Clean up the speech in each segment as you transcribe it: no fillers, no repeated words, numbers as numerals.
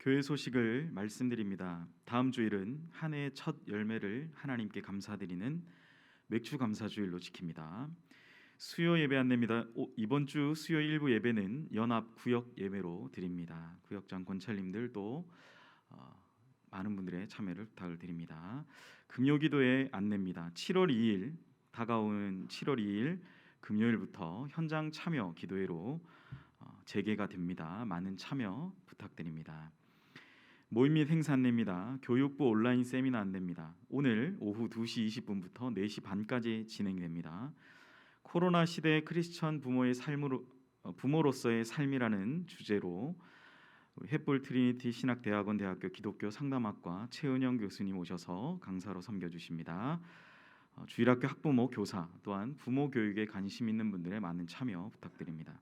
교회 소식을 말씀드립니다. 다음 주일은 한 해의 첫 열매를 하나님께 감사드리는 맥주 감사 주일로 지킵니다. 수요 예배 안내입니다. 이번 주 수요 일부 예배는 연합 구역 예배로 드립니다. 구역장 권찰님들도 많은 분들의 참여를 부탁을 드립니다. 금요기도의 안내입니다. 7월 2일 다가오는 7월 2일 금요일부터 현장 참여 기도회로 재개가 됩니다. 많은 참여 부탁드립니다. 모임 및 행사 안내입니다. 교육부 온라인 세미나 안내입니다. 오늘 오후 2시 20분부터 4시 반까지 진행됩니다. 코로나 시대 크리스천 부모로서의 삶이라는 주제로 햇불 트리니티 신학대학원 대학교 기독교 상담학과 최은영 교수님 오셔서 강사로 섬겨주십니다. 주일학교 학부모 교사 또한 부모 교육에 관심 있는 분들의 많은 참여 부탁드립니다.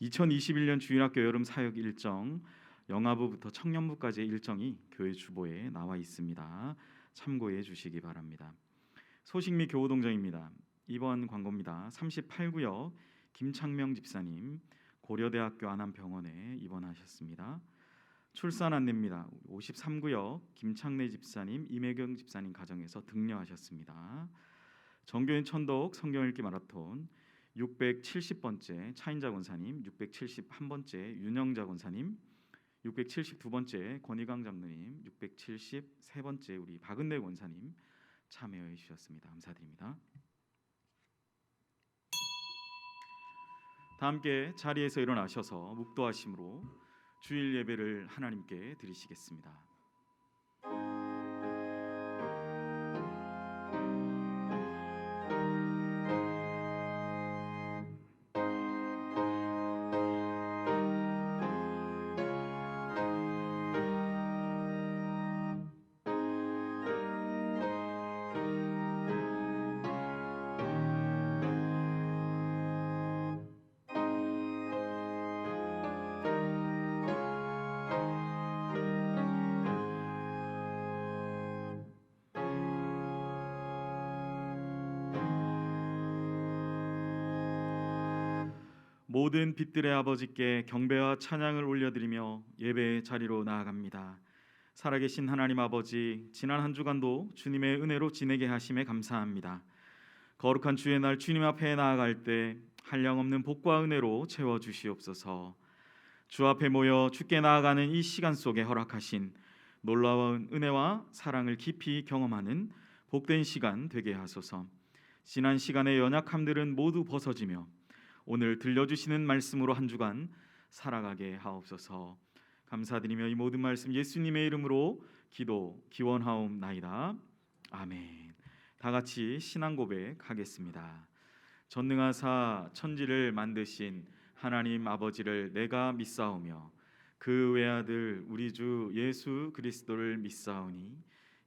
2021년 주일학교 여름 사역 일정 영아부부터 청년부까지의 일정이 교회 주보에 나와 있습니다. 참고해 주시기 바랍니다. 소식 및 교우 동정입니다. 이번 광고입니다. 38구역 김창명 집사님 고려대학교 안암병원에 입원하셨습니다. 출산 안내입니다. 53구역 김창래 집사님 임혜경 집사님 가정에서 등려하셨습니다. 정교인 천독 성경읽기 마라톤 670번째 차인자 권사님, 671번째 윤영자 권사님, 672번째 권희강 장로님, 673번째 우리 박은대 권사님 참여해 주셨습니다. 감사드립니다. 다 함께 자리에서 일어나셔서 묵도하심으로 주일 예배를 하나님께 드리시겠습니다. 모든 빛들의 아버지께 경배와 찬양을 올려드리며 예배의 자리로 나아갑니다. 살아계신 하나님 아버지, 지난 한 주간도 주님의 은혜로 지내게 하심에 감사합니다. 거룩한 주의 날 주님 앞에 나아갈 때 한량없는 복과 은혜로 채워주시옵소서. 주 앞에 모여 주께 나아가는 이 시간 속에 허락하신 놀라운 은혜와 사랑을 깊이 경험하는 복된 시간 되게 하소서. 지난 시간의 연약함들은 모두 벗어지며 오늘 들려주시는 말씀으로 한 주간 살아가게 하옵소서. 감사드리며 이 모든 말씀 예수님의 이름으로 기원하옵나이다. 아멘. 다 같이 신앙 고백하겠습니다. 전능하사 천지를 만드신 하나님 아버지를 내가 믿사오며 그 외아들 우리 주 예수 그리스도를 믿사오니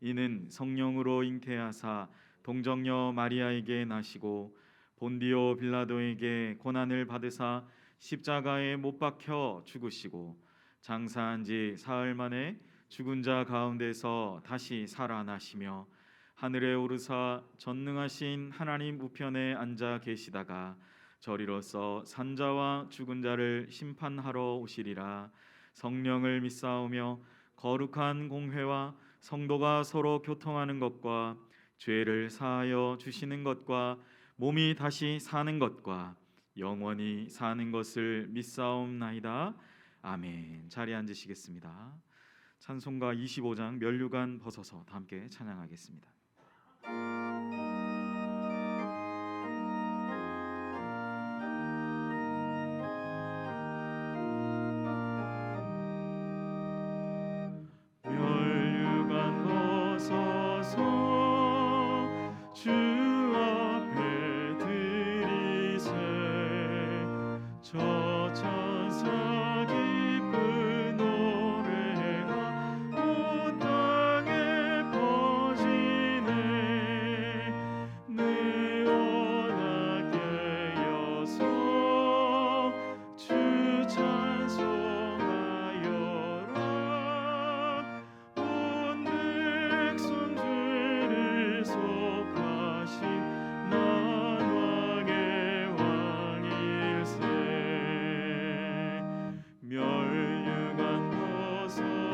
이는 성령으로 잉태하사 동정녀 마리아에게 나시고 본디오 빌라도에게 고난을 받으사 십자가에 못 박혀 죽으시고 장사한 지 사흘 만에 죽은 자 가운데서 다시 살아나시며 하늘에 오르사 전능하신 하나님 우편에 앉아 계시다가 저리로서 산자와 죽은 자를 심판하러 오시리라. 성령을 믿사오며 거룩한 공회와 성도가 서로 교통하는 것과 죄를 사하여 주시는 것과 몸이 다시 사는 것과 영원히 사는 것을 믿사옵나이다. 아멘. 자리에 앉으시겠습니다. 찬송가 25장 면류관 벗어서 다 함께 찬양하겠습니다. 면류관 벗어서 주 앞에 드리세 저 천사 기쁜 노래가 온 땅에 퍼지네 내 원하게 여서 주 찬송하여라 온 백성들을 속하신 만왕의 왕일세 멸류관 벗어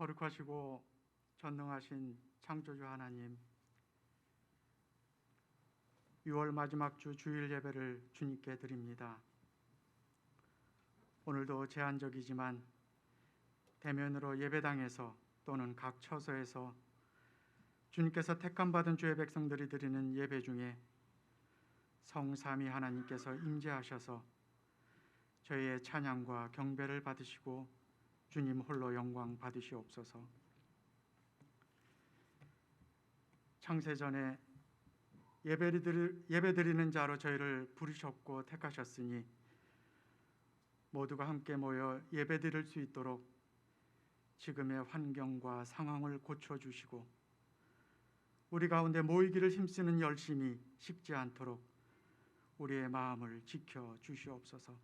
거룩하시고 전능하신 창조주 하나님, 6월 마지막 주 주일 예배를 주님께 드립니다. 오늘도 제한적이지만 대면으로 예배당에서 또는 각 처소에서 주님께서 택함받은 주의 백성들이 드리는 예배 중에 성삼위 하나님께서 임재하셔서 저희의 찬양과 경배를 받으시고 주님 홀로 영광 받으시옵소서. 창세전에 예배드리는 자로 저희를 부르셨고 택하셨으니 모두가 함께 모여 예배드릴 수 있도록 지금의 환경과 상황을 고쳐주시고 우리 가운데 모이기를 힘쓰는 열심이 식지 않도록 우리의 마음을 지켜주시옵소서.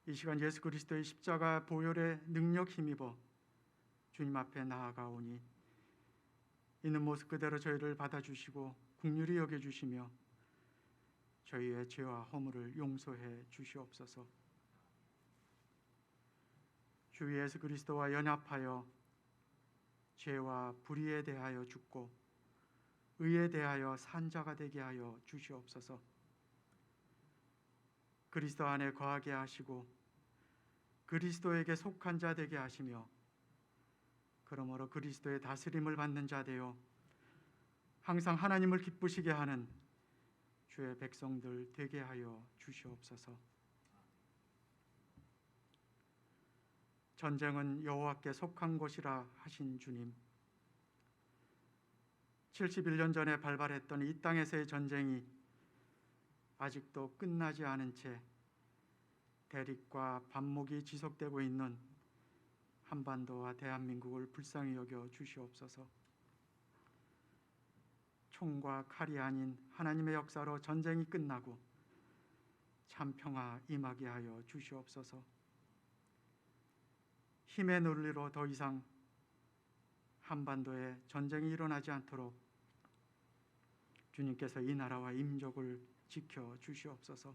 이 시간 예수 그리스도의 십자가 보혈의 능력 힘입어 주님 앞에 나아가오니 있는 모습 그대로 저희를 받아주시고 긍휼히 여겨주시며 저희의 죄와 허물을 용서해 주시옵소서. 주 예수 그리스도와 연합하여 죄와 불의에 대하여 죽고 의에 대하여 산 자가 되게 하여 주시옵소서. 그리스도 안에 거하게 하시고 그리스도에게 속한 자 되게 하시며 그러므로 그리스도의 다스림을 받는 자 되어 항상 하나님을 기쁘시게 하는 주의 백성들 되게 하여 주시옵소서. 전쟁은 여호와께 속한 것이라 하신 주님, 71년 전에 발발했던 이 땅에서의 전쟁이 아직도 끝나지 않은 채 대립과 반목이 지속되고 있는 한반도와 대한민국을 불쌍히 여겨 주시옵소서. 총과 칼이 아닌 하나님의 역사로 전쟁이 끝나고 참 평화 임하게 하여 주시옵소서. 힘의 논리로 더 이상 한반도에 전쟁이 일어나지 않도록 주님께서 이 나라와 임족을 지켜 주시옵소서.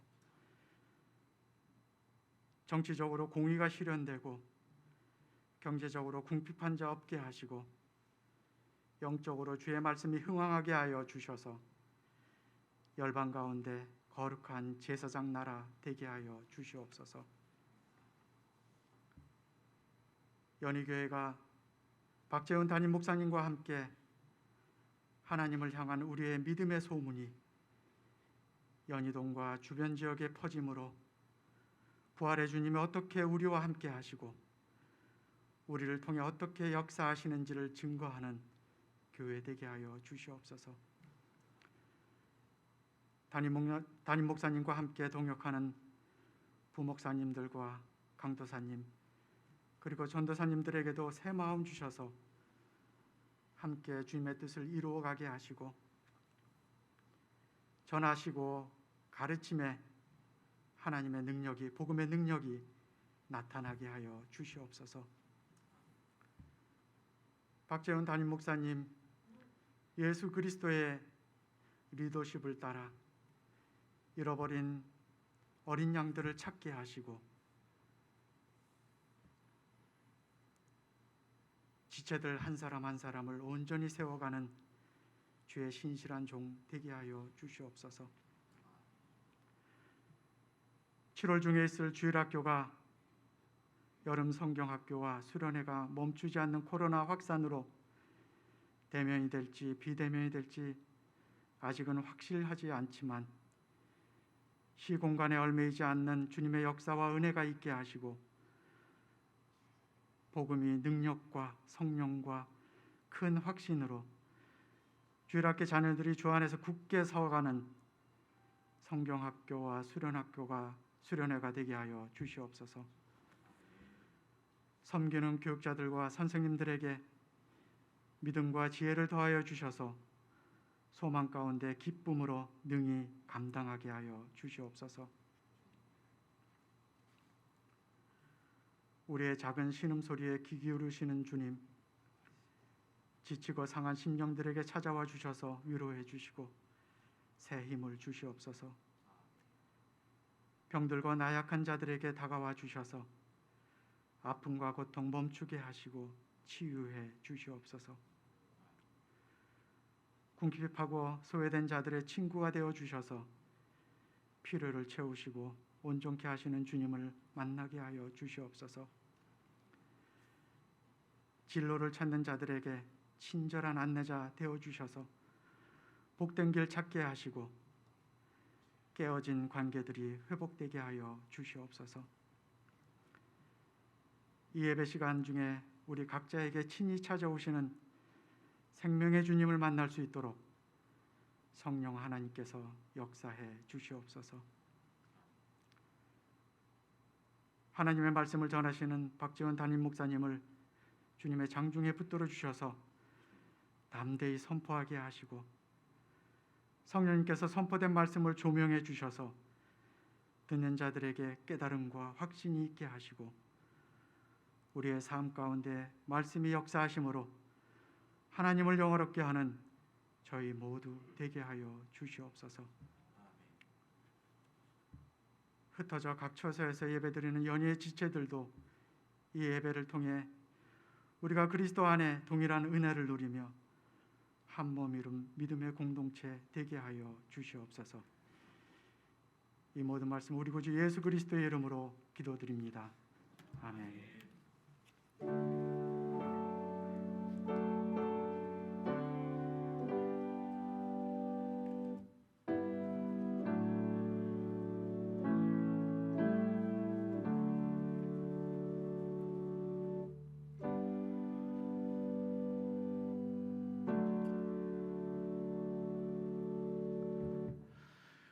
정치적으로 공의가 실현되고 경제적으로 궁핍한 자 없게 하시고 영적으로 주의 말씀이 흥왕하게 하여 주셔서 열방 가운데 거룩한 제사장 나라 되게 하여 주시옵소서. 연희교회가 박재훈 담임 목사님과 함께 하나님을 향한 우리의 믿음의 소문이 연희동과 주변 지역에 퍼짐으로 부활의 주님이 어떻게 우리와 함께 하시고 우리를 통해 어떻게 역사하시는지를 증거하는 교회 되게 하여 주시옵소서. 담임 목사님과 함께 동역하는 부목사님들과 강도사님 그리고 전도사님들에게도 새 마음 주셔서 함께 주님의 뜻을 이루어가게 하시고 전하시고 가르침에 하나님의 능력이 복음의 능력이 나타나게 하여 주시옵소서. 박재훈 담임 목사님 예수 그리스도의 리더십을 따라 잃어버린 어린 양들을 찾게 하시고 지체들 한 사람 한 사람을 온전히 세워가는 주의 신실한 종 되게 하여 주시옵소서. 7월 중에 있을 주일학교가 여름 성경학교와 수련회가 멈추지 않는 코로나 확산으로 대면이 될지 비대면이 될지 아직은 확실하지 않지만 시공간에 얽매이지 않는 주님의 역사와 은혜가 있게 하시고 복음이 능력과 성령과 큰 확신으로 주일학교 자녀들이 주 안에서 굳게 서가는 성경학교와 수련회가 되게 하여 주시옵소서. 섬기는 교육자들과 선생님들에게 믿음과 지혜를 더하여 주셔서 소망 가운데 기쁨으로 능히 감당하게 하여 주시옵소서. 우리의 작은 신음소리에 귀 기울이시는 주님, 지치고 상한 심령들에게 찾아와 주셔서 위로해 주시고 새 힘을 주시옵소서. 병들고 나약한 자들에게 다가와 주셔서 아픔과 고통 멈추게 하시고 치유해 주시옵소서. 궁핍하고 소외된 자들의 친구가 되어 주셔서 필요를 채우시고 온전케 하시는 주님을 만나게 하여 주시옵소서. 진로를 찾는 자들에게 친절한 안내자 되어 주셔서 복된 길 찾게 하시고 깨어진 관계들이 회복되게 하여 주시옵소서. 이 예배 시간 중에 우리 각자에게 친히 찾아오시는 생명의 주님을 만날 수 있도록 성령 하나님께서 역사해 주시옵소서. 하나님의 말씀을 전하시는 박지원 담임 목사님을 주님의 장중에 붙들어 주셔서 담대히 선포하게 하시고 성령님께서 선포된 말씀을 조명해 주셔서 듣는 자들에게 깨달음과 확신이 있게 하시고 우리의 삶 가운데 말씀이 역사하심으로 하나님을 영화롭게 하는 저희 모두 되게 하여 주시옵소서. 흩어져 각 처소에서 예배드리는 연희의 지체들도 이 예배를 통해 우리가 그리스도 안에 동일한 은혜를 누리며 한 몸 이룬 믿음의 공동체 되게 하여 주시옵소서. 이 모든 말씀 우리 구주 예수 그리스도의 이름으로 기도드립니다. 아멘.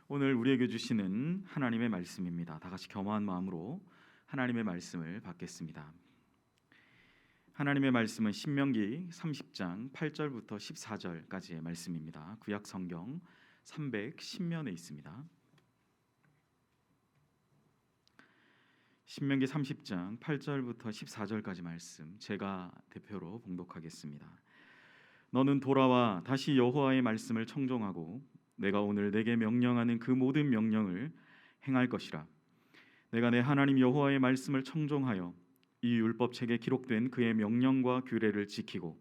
오늘 우리에게 주시는 하나님의 말씀입니다. 다 같이 겸허한 마음으로 하나님의 말씀을 받겠습니다. 하나님의 말씀은 신명기 30장 8절부터 14절까지의 말씀입니다. 구약 성경 310면에 있습니다. 신명기 30장 8절부터 14절까지 말씀 제가 대표로 봉독하겠습니다. 너는 돌아와 다시 여호와의 말씀을 청종하고 내가 오늘 내게 명령하는 그 모든 명령을 행할 것이라. 내가 내 하나님 여호와의 말씀을 청종하여 이 율법책에 기록된 그의 명령과 규례를 지키고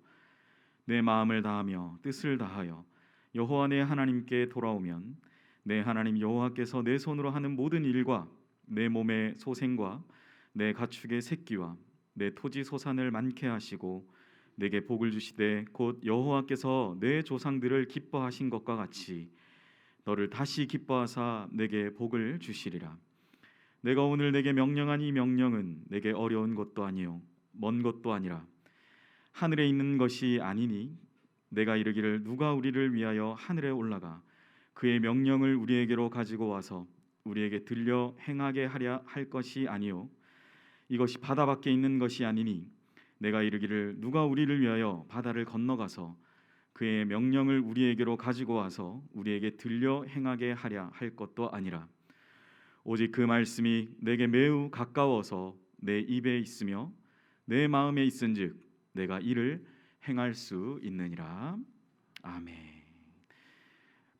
내 마음을 다하며 뜻을 다하여 여호와 내 하나님께 돌아오면 내 하나님 여호와께서 내 손으로 하는 모든 일과 내 몸의 소생과 내 가축의 새끼와 내 토지 소산을 많게 하시고 내게 복을 주시되 곧 여호와께서 내 조상들을 기뻐하신 것과 같이 너를 다시 기뻐하사 내게 복을 주시리라. 내가 오늘 내게 명령한 이 명령은 내게 어려운 것도 아니요 먼 것도 아니라 하늘에 있는 것이 아니니 내가 이르기를 누가 우리를 위하여 하늘에 올라가 그의 명령을 우리에게로 가지고 와서 우리에게 들려 행하게 하려 할 것이 아니요 이것이 바다 밖에 있는 것이 아니니 내가 이르기를 누가 우리를 위하여 바다를 건너가서 그의 명령을 우리에게로 가지고 와서 우리에게 들려 행하게 하려 할 것도 아니라 오직 그 말씀이 내게 매우 가까워서 내 입에 있으며 내 마음에 있은즉 내가 이를 행할 수 있느니라. 아멘.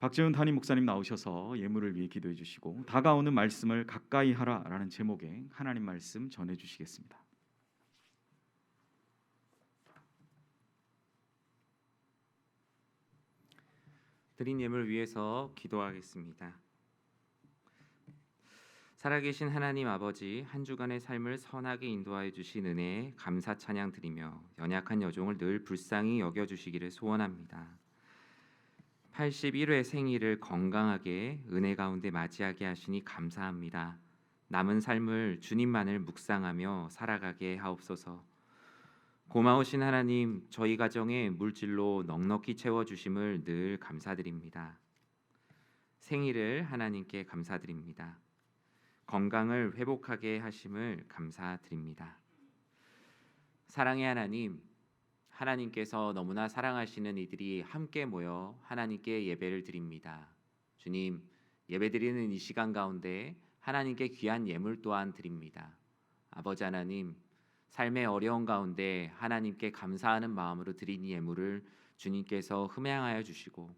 박재훈 담임 목사님 나오셔서 예물을 위해 기도해 주시고 다가오는 말씀을 가까이 하라라는 제목의 하나님 말씀 전해 주시겠습니다. 드린 예물 위해서 기도하겠습니다. 살아계신 하나님 아버지, 한 주간의 삶을 선하게 인도하여 주신 은혜에 감사 찬양 드리며 연약한 여종을 늘 불쌍히 여겨주시기를 소원합니다. 81회 생일을 건강하게 은혜 가운데 맞이하게 하시니 감사합니다. 남은 삶을 주님만을 묵상하며 살아가게 하옵소서. 고마우신 하나님, 저희 가정에 물질로 넉넉히 채워주심을 늘 감사드립니다. 생일을 하나님께 감사드립니다. 건강을 회복하게 하심을 감사드립니다. 사랑의 하나님, 하나님께서 너무나 사랑하시는 이들이 함께 모여 하나님께 예배를 드립니다. 주님, 예배드리는 이 시간 가운데 하나님께 귀한 예물 또한 드립니다. 아버지 하나님, 삶의 어려운 가운데 하나님께 감사하는 마음으로 드린 이 예물을 주님께서 흠양하여 주시고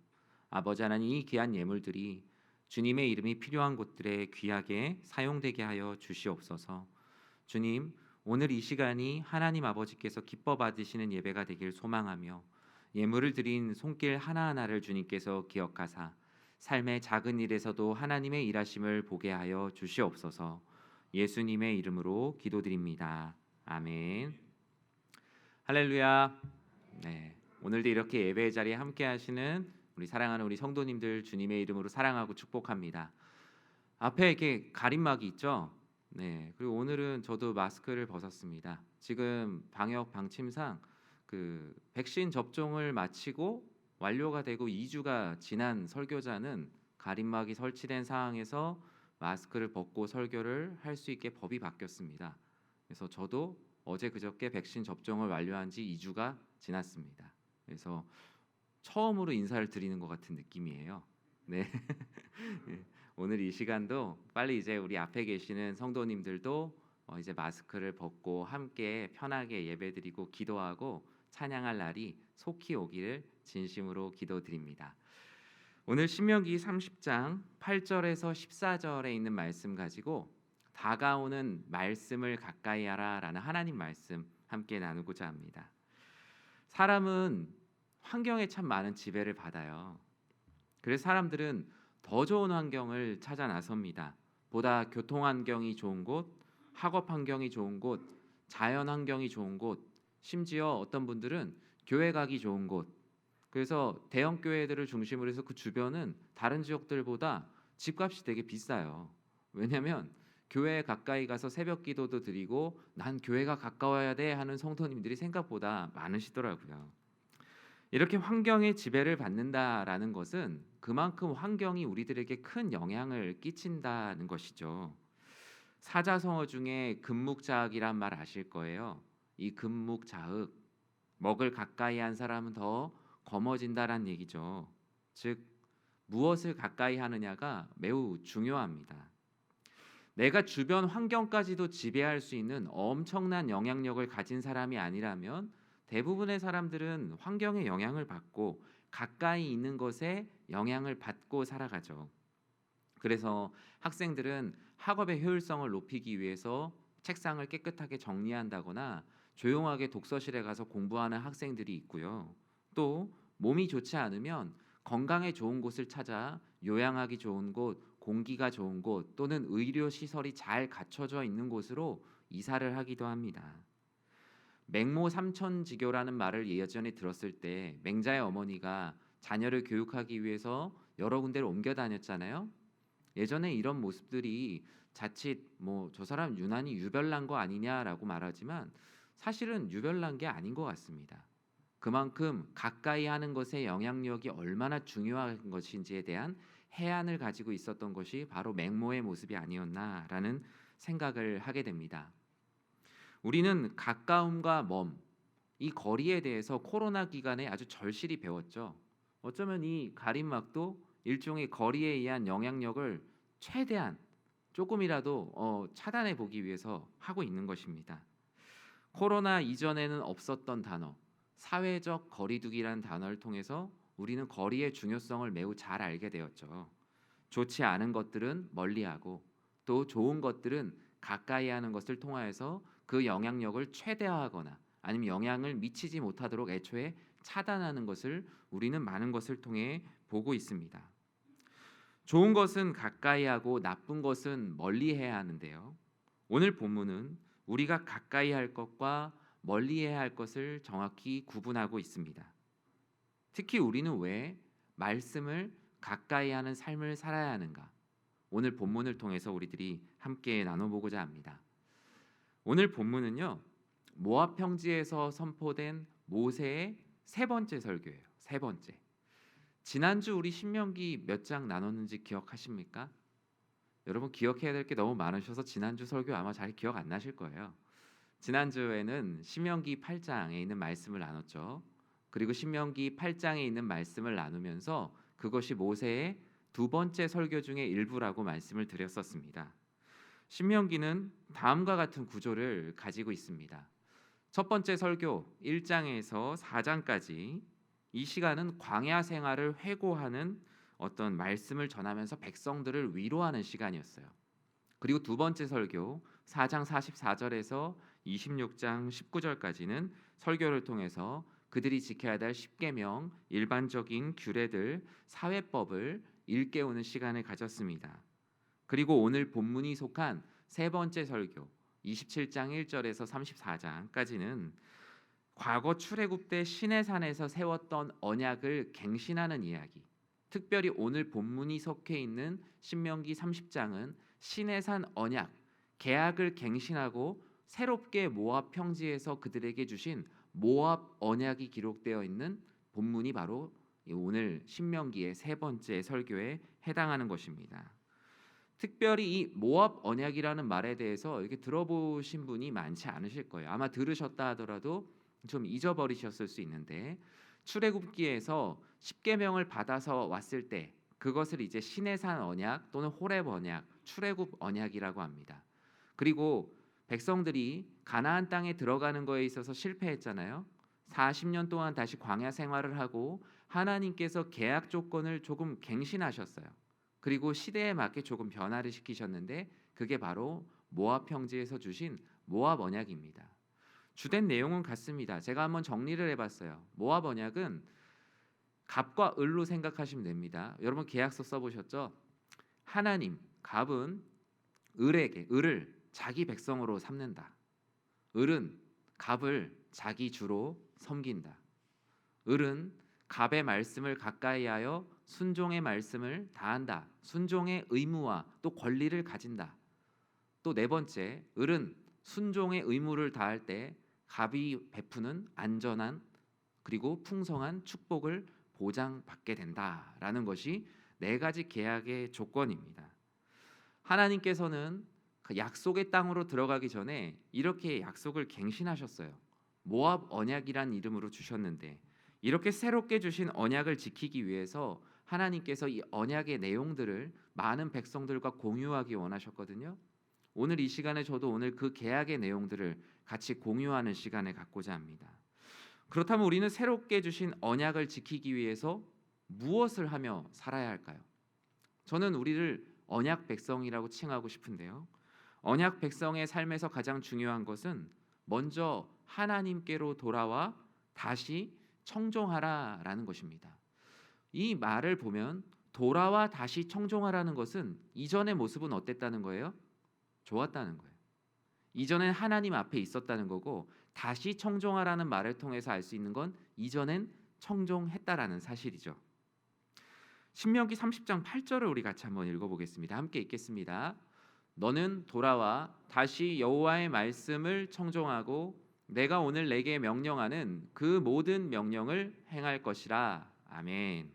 아버지 하나님, 이 귀한 예물들이 주님의 이름이 필요한 곳들에 귀하게 사용되게 하여 주시옵소서. 주님, 오늘 이 시간이 하나님 아버지께서 기뻐 받으시는 예배가 되길 소망하며 예물을 드린 손길 하나하나를 주님께서 기억하사 삶의 작은 일에서도 하나님의 일하심을 보게 하여 주시옵소서. 예수님의 이름으로 기도드립니다. 아멘. 할렐루야. 네, 오늘도 이렇게 예배의 자리에 함께 하시는 우리 사랑하는 우리 성도님들 주님의 이름으로 사랑하고 축복합니다. 앞에 이렇게 가림막이 있죠? 네, 그리고 오늘은 저도 마스크를 벗었습니다. 지금 방역 방침상 그 백신 접종을 마치고 완료가 되고 2주가 지난 설교자는 가림막이 설치된 상황에서 마스크를 벗고 설교를 할 수 있게 법이 바뀌었습니다. 그래서 저도 어제 그저께 백신 접종을 완료한 지 2주가 지났습니다. 그래서 처음으로 인사를 드리는 것 같은 느낌이에요. 네. 네. 오늘 이 시간도 빨리 이제 우리 앞에 계시는 성도님들도 이제 마스크를 벗고 함께 편하게 예배드리고 기도하고 찬양할 날이 속히 오기를 진심으로 기도드립니다. 오늘 신명기 30장 8절에서 14절에 있는 말씀 가지고 다가오는 말씀을 가까이 하라라는 하나님 말씀 함께 나누고자 합니다. 사람은 환경에 참 많은 지배를 받아요. 그래서 사람들은 더 좋은 환경을 찾아 나섭니다. 보다 교통 환경이 좋은 곳, 학업 환경이 좋은 곳, 자연 환경이 좋은 곳, 심지어 어떤 분들은 교회 가기 좋은 곳. 그래서 대형 교회들을 중심으로 해서 그 주변은 다른 지역들보다 집값이 되게 비싸요. 왜냐하면 교회에 가까이 가서 새벽 기도도 드리고 난 교회가 가까워야 돼 하는 성도님들이 생각보다 많으시더라고요. 이렇게 환경의 지배를 받는다라는 것은 그만큼 환경이 우리들에게 큰 영향을 끼친다는 것이죠. 사자성어 중에 금묵자흑이란 말 아실 거예요. 이 금묵자흑, 먹을 가까이 한 사람은 더 검어진다란 얘기죠. 즉 무엇을 가까이 하느냐가 매우 중요합니다. 내가 주변 환경까지도 지배할 수 있는 엄청난 영향력을 가진 사람이 아니라면 대부분의 사람들은 환경의 영향을 받고 가까이 있는 것에 영향을 받고 살아가죠. 그래서 학생들은 학업의 효율성을 높이기 위해서 책상을 깨끗하게 정리한다거나 조용하게 독서실에 가서 공부하는 학생들이 있고요. 또 몸이 좋지 않으면 건강에 좋은 곳을 찾아 요양하기 좋은 곳, 공기가 좋은 곳 또는 의료 시설이 잘 갖춰져 있는 곳으로 이사를 하기도 합니다. 맹모 삼천지교라는 말을 예전에 들었을 때 맹자의 어머니가 자녀를 교육하기 위해서 여러 군데를 옮겨 다녔잖아요. 예전에 이런 모습들이 자칫 저 사람 유난히 유별난 거 아니냐라고 말하지만 사실은 유별난 게 아닌 것 같습니다. 그만큼 가까이 하는 것의 영향력이 얼마나 중요한 것인지에 대한 해안을 가지고 있었던 것이 바로 맹모의 모습이 아니었나라는 생각을 하게 됩니다. 우리는 가까움과 먼, 이 거리에 대해서 코로나 기간에 아주 절실히 배웠죠. 어쩌면 이 가림막도 일종의 거리에 의한 영향력을 최대한 조금이라도 차단해 보기 위해서 하고 있는 것입니다. 코로나 이전에는 없었던 단어, 사회적 거리두기라는 단어를 통해서 우리는 거리의 중요성을 매우 잘 알게 되었죠. 좋지 않은 것들은 멀리하고 또 좋은 것들은 가까이 하는 것을 통하여서 그 영향력을 최대화하거나 아니면 영향을 미치지 못하도록 애초에 차단하는 것을 우리는 많은 것을 통해 보고 있습니다. 좋은 것은 가까이 하고 나쁜 것은 멀리 해야 하는데요. 오늘 본문은 우리가 가까이 할 것과 멀리 해야 할 것을 정확히 구분하고 있습니다. 특히 우리는 왜 말씀을 가까이 하는 삶을 살아야 하는가? 오늘 본문을 통해서 우리들이 함께 나눠보고자 합니다. 오늘 본문은요, 모압 평지에서 선포된 모세의 세 번째 설교예요. 세 번째. 지난주 우리 신명기 몇 장 나눴는지 기억하십니까? 여러분 기억해야 될 게 너무 많으셔서 지난주 설교 아마 잘 기억 안 나실 거예요. 지난주에는 신명기 8장에 있는 말씀을 나눴죠. 그리고 신명기 8장에 있는 말씀을 나누면서 그것이 모세의 두 번째 설교 중의 일부라고 말씀을 드렸었습니다. 신명기는 다음과 같은 구조를 가지고 있습니다. 첫 번째 설교 1장에서 4장까지 이 시간은 광야 생활을 회고하는 어떤 말씀을 전하면서 백성들을 위로하는 시간이었어요. 그리고 두 번째 설교 4장 44절에서 26장 19절까지는 설교를 통해서 그들이 지켜야 할 10계명, 일반적인 규례들, 사회법을 일깨우는 시간을 가졌습니다. 그리고 오늘 본문이 속한 세 번째 설교 27장 1절에서 34장까지는 과거 출애굽 때 시내산에서 세웠던 언약을 갱신하는 이야기. 특별히 오늘 본문이 속해 있는 신명기 30장은 시내산 언약, 계약을 갱신하고 새롭게 모압 평지에서 그들에게 주신 모압 언약이 기록되어 있는 본문이 바로 오늘 신명기의 세 번째 설교에 해당하는 것입니다. 특별히 이 모압 언약이라는 말에 대해서 이렇게 들어보신 분이 많지 않으실 거예요. 아마 들으셨다 하더라도 좀 잊어버리셨을 수 있는데 출애굽기에서 십계명을 받아서 왔을 때 그것을 이제 시내산 언약 또는 호렙 언약, 출애굽 언약이라고 합니다. 그리고 백성들이 가나안 땅에 들어가는 거에 있어서 실패했잖아요. 40년 동안 다시 광야 생활을 하고 하나님께서 계약 조건을 조금 갱신하셨어요. 그리고 시대에 맞게 조금 변화를 시키셨는데 그게 바로 모압 평지에서 주신 모압 언약입니다. 주된 내용은 같습니다. 제가 한번 정리를 해봤어요. 모압 언약은 갑과 을로 생각하시면 됩니다. 여러분 계약서 써보셨죠? 하나님, 갑은 을을 자기 백성으로 삼는다. 을은 갑을 자기 주로 섬긴다. 을은 갑의 말씀을 가까이하여 순종의 말씀을 다한다. 순종의 의무와 또 권리를 가진다. 또 네 번째, 을은 순종의 의무를 다할 때 갑이 베푸는 안전한 그리고 풍성한 축복을 보장받게 된다라는 것이 네 가지 계약의 조건입니다. 하나님께서는 그 약속의 땅으로 들어가기 전에 이렇게 약속을 갱신하셨어요. 모압 언약이란 이름으로 주셨는데 이렇게 새롭게 주신 언약을 지키기 위해서 하나님께서 이 언약의 내용들을 많은 백성들과 공유하기 원하셨거든요. 오늘 이 시간에 저도 오늘 그 계약의 내용들을 같이 공유하는 시간을 갖고자 합니다. 그렇다면 우리는 새롭게 주신 언약을 지키기 위해서 무엇을 하며 살아야 할까요? 저는 우리를 언약 백성이라고 칭하고 싶은데요. 언약 백성의 삶에서 가장 중요한 것은 먼저 하나님께로 돌아와 다시 청종하라라는 것입니다. 이 말을 보면 돌아와 다시 청종하라는 것은 이전의 모습은 어땠다는 거예요? 좋았다는 거예요. 이전엔 하나님 앞에 있었다는 거고 다시 청종하라는 말을 통해서 알 수 있는 건 이전엔 청종했다라는 사실이죠. 신명기 30장 8절을 우리 같이 한번 읽어보겠습니다. 함께 읽겠습니다. 너는 돌아와 다시 여호와의 말씀을 청종하고 내가 오늘 내게 명령하는 그 모든 명령을 행할 것이라. 아멘.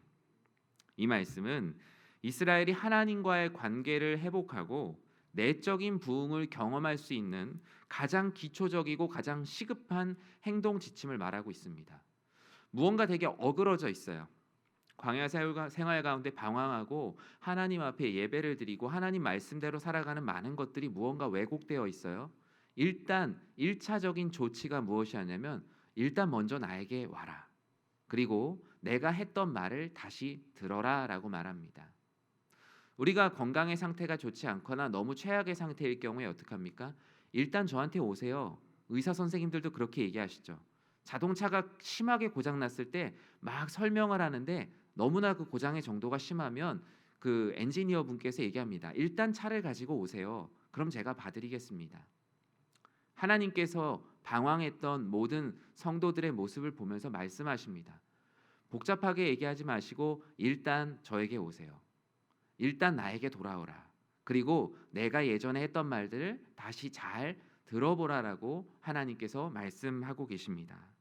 이 말씀은 이스라엘이 하나님과의 관계를 회복하고 내적인 부흥을 경험할 수 있는 가장 기초적이고 가장 시급한 행동 지침을 말하고 있습니다. 무언가 되게 어그러져 있어요. 광야 생활 가운데 방황하고 하나님 앞에 예배를 드리고 하나님 말씀대로 살아가는 많은 것들이 무언가 왜곡되어 있어요. 일단 1차적인 조치가 무엇이었냐면 일단 먼저 나에게 와라. 그리고 내가 했던 말을 다시 들어라 라고 말합니다. 우리가 건강의 상태가 좋지 않거나 너무 최악의 상태일 경우에 어떡합니까? 일단 저한테 오세요. 의사 선생님들도 그렇게 얘기하시죠. 자동차가 심하게 고장났을 때 막 설명을 하는데 너무나 그 고장의 정도가 심하면 그 엔지니어 분께서 얘기합니다. 일단 차를 가지고 오세요. 그럼 제가 봐드리겠습니다. 하나님께서 방황했던 모든 성도들의 모습을 보면서 말씀하십니다. 복잡하게 얘기하지 마시고 일단 저에게 오세요. 일단 나에게 돌아오라. 그리고 내가 예전에 했던 말들을 다시 잘 들어보라라고 하나님께서 말씀하고 계십니다.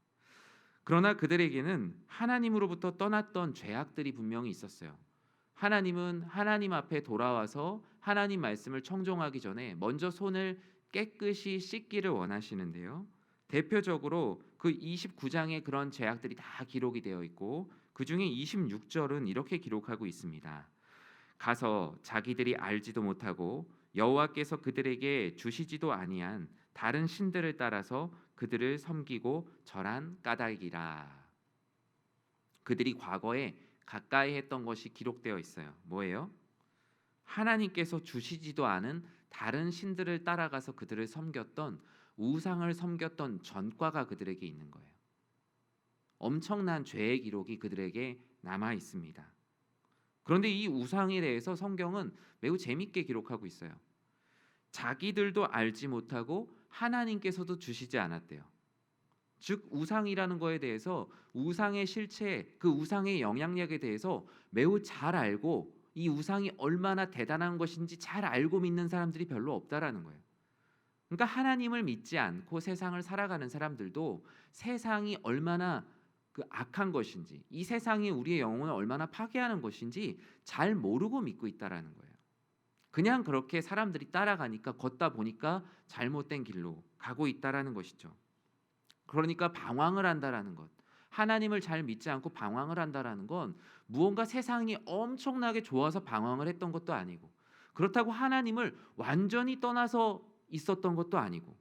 그러나 그들에게는 하나님으로부터 떠났던 죄악들이 분명히 있었어요. 하나님은 하나님 앞에 돌아와서 하나님 말씀을 청종하기 전에 먼저 손을 깨끗이 씻기를 원하시는데요. 대표적으로 그 29장에 그런 죄악들이 다 기록이 되어 있고 그 중에 26절은 이렇게 기록하고 있습니다. 가서 자기들이 알지도 못하고 여호와께서 그들에게 주시지도 아니한 다른 신들을 따라서 그들을 섬기고 절한 까닭이라. 그들이 과거에 가까이 했던 것이 기록되어 있어요. 뭐예요? 하나님께서 주시지도 않은 다른 신들을 따라가서 그들을 섬겼던 우상을 섬겼던 전과가 그들에게 있는 거예요. 엄청난 죄의 기록이 그들에게 남아 있습니다. 그런데 이 우상에 대해서 성경은 매우 재밌게 기록하고 있어요. 자기들도 알지 못하고 하나님께서도 주시지 않았대요. 즉 우상이라는 거에 대해서 우상의 실체, 그 우상의 영향력에 대해서 매우 잘 알고 이 우상이 얼마나 대단한 것인지 잘 알고 믿는 사람들이 별로 없다라는 거예요. 그러니까 하나님을 믿지 않고 세상을 살아가는 사람들도 세상이 얼마나 그 악한 것인지, 이 세상이 우리의 영혼을 얼마나 파괴하는 것인지 잘 모르고 믿고 있다라는 거예요. 그냥 그렇게 사람들이 따라가니까 걷다 보니까 잘못된 길로 가고 있다라는 것이죠. 그러니까 방황을 한다라는 것, 하나님을 잘 믿지 않고 방황을 한다라는 건 무언가 세상이 엄청나게 좋아서 방황을 했던 것도 아니고, 그렇다고 하나님을 완전히 떠나서 있었던 것도 아니고,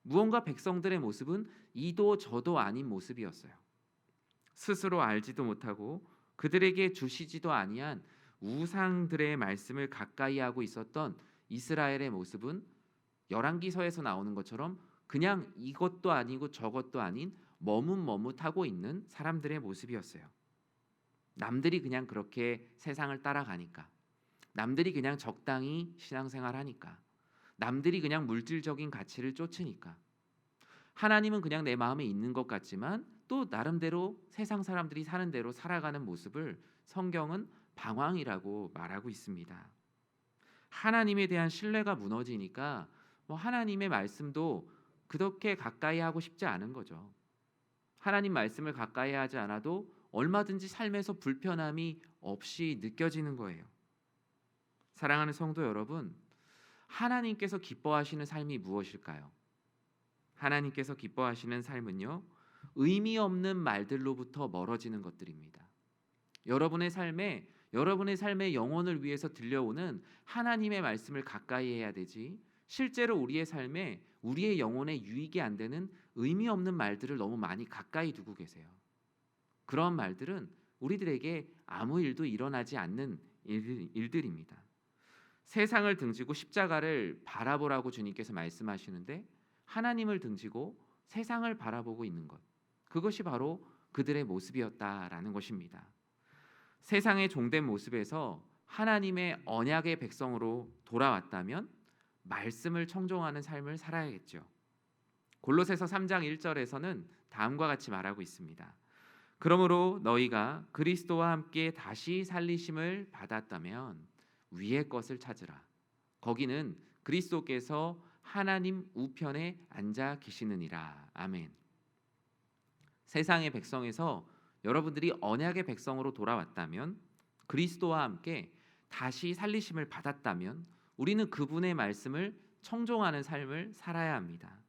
무언가 백성들의 모습은 이도 저도 아닌 모습이었어요. 스스로 알지도 못하고 그들에게 주시지도 아니한 우상들의 말씀을 가까이 하고 있었던 이스라엘의 모습은 열왕기서에서 나오는 것처럼 그냥 이것도 아니고 저것도 아닌 머뭇머뭇하고 있는 사람들의 모습이었어요. 남들이 그냥 그렇게 세상을 따라가니까, 남들이 그냥 적당히 신앙생활하니까, 남들이 그냥 물질적인 가치를 쫓으니까, 하나님은 그냥 내 마음에 있는 것 같지만 또 나름대로 세상 사람들이 사는 대로 살아가는 모습을 성경은 방황이라고 말하고 있습니다. 하나님에 대한 신뢰가 무너지니까 하나님의 말씀도 그렇게 가까이 하고 싶지 않은 거죠. 하나님 말씀을 가까이 하지 않아도 얼마든지 삶에서 불편함이 없이 느껴지는 거예요. 사랑하는 성도 여러분, 하나님께서 기뻐하시는 삶이 무엇일까요? 하나님께서 기뻐하시는 삶은요, 의미 없는 말들로부터 멀어지는 것들입니다. 여러분의 삶의 영혼을 위해서 들려오는 하나님의 말씀을 가까이 해야 되지, 실제로 우리의 삶에 우리의 영혼에 유익이 안 되는 의미 없는 말들을 너무 많이 가까이 두고 계세요. 그런 말들은 우리들에게 아무 일도 일어나지 않는 일들입니다. 세상을 등지고 십자가를 바라보라고 주님께서 말씀하시는데, 하나님을 등지고 세상을 바라보고 있는 것, 그것이 바로 그들의 모습이었다라는 것입니다. 세상의 종된 모습에서 하나님의 언약의 백성으로 돌아왔다면 말씀을 청종하는 삶을 살아야겠죠. 골로새서 3장 1절에서는 다음과 같이 말하고 있습니다. 그러므로 너희가 그리스도와 함께 다시 살리심을 받았다면 위의 것을 찾으라. 거기는 그리스도께서 하나님 우편에 앉아 계시느니라. 아멘. 세상의 백성에서 여러분들이 언약의 백성으로 돌아왔다면, 그리스도와 함께 다시 살리심을 받았다면 우리는 그분의 말씀을 청종하는 삶을 살아야 합니다.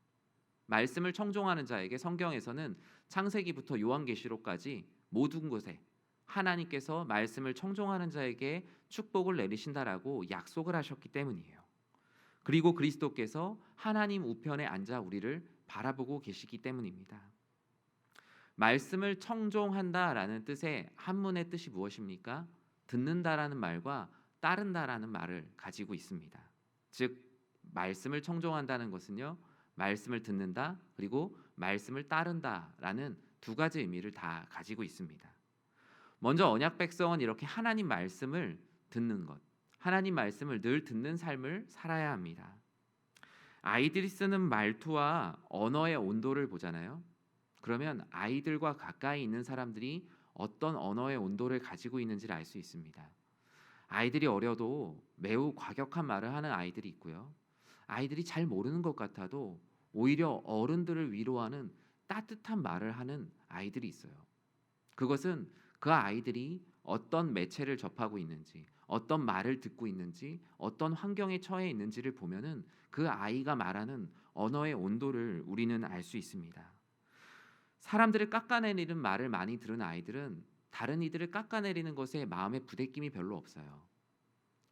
말씀을 청종하는 자에게 성경에서는 창세기부터 요한계시록까지 모든 곳에 하나님께서 말씀을 청종하는 자에게 축복을 내리신다라고 약속을 하셨기 때문이에요. 그리고 그리스도께서 하나님 우편에 앉아 우리를 바라보고 계시기 때문입니다. 말씀을 청종한다라는 뜻의 한문의 뜻이 무엇입니까? 듣는다라는 말과 따른다라는 말을 가지고 있습니다. 즉 말씀을 청종한다는 것은요, 말씀을 듣는다 그리고 말씀을 따른다라는 두 가지 의미를 다 가지고 있습니다. 먼저 언약 백성은 이렇게 하나님 말씀을 듣는 것, 하나님 말씀을 늘 듣는 삶을 살아야 합니다. 아이들이 쓰는 말투와 언어의 온도를 보잖아요. 그러면 아이들과 가까이 있는 사람들이 어떤 언어의 온도를 가지고 있는지를 알 수 있습니다. 아이들이 어려도 매우 과격한 말을 하는 아이들이 있고요. 아이들이 잘 모르는 것 같아도 오히려 어른들을 위로하는 따뜻한 말을 하는 아이들이 있어요. 그것은 그 아이들이 어떤 매체를 접하고 있는지, 어떤 말을 듣고 있는지, 어떤 환경에 처해 있는지를 보면은 그 아이가 말하는 언어의 온도를 우리는 알 수 있습니다. 사람들을 깎아내리는 말을 많이 들은 아이들은 다른 이들을 깎아내리는 것에 마음에 부대낌이 별로 없어요.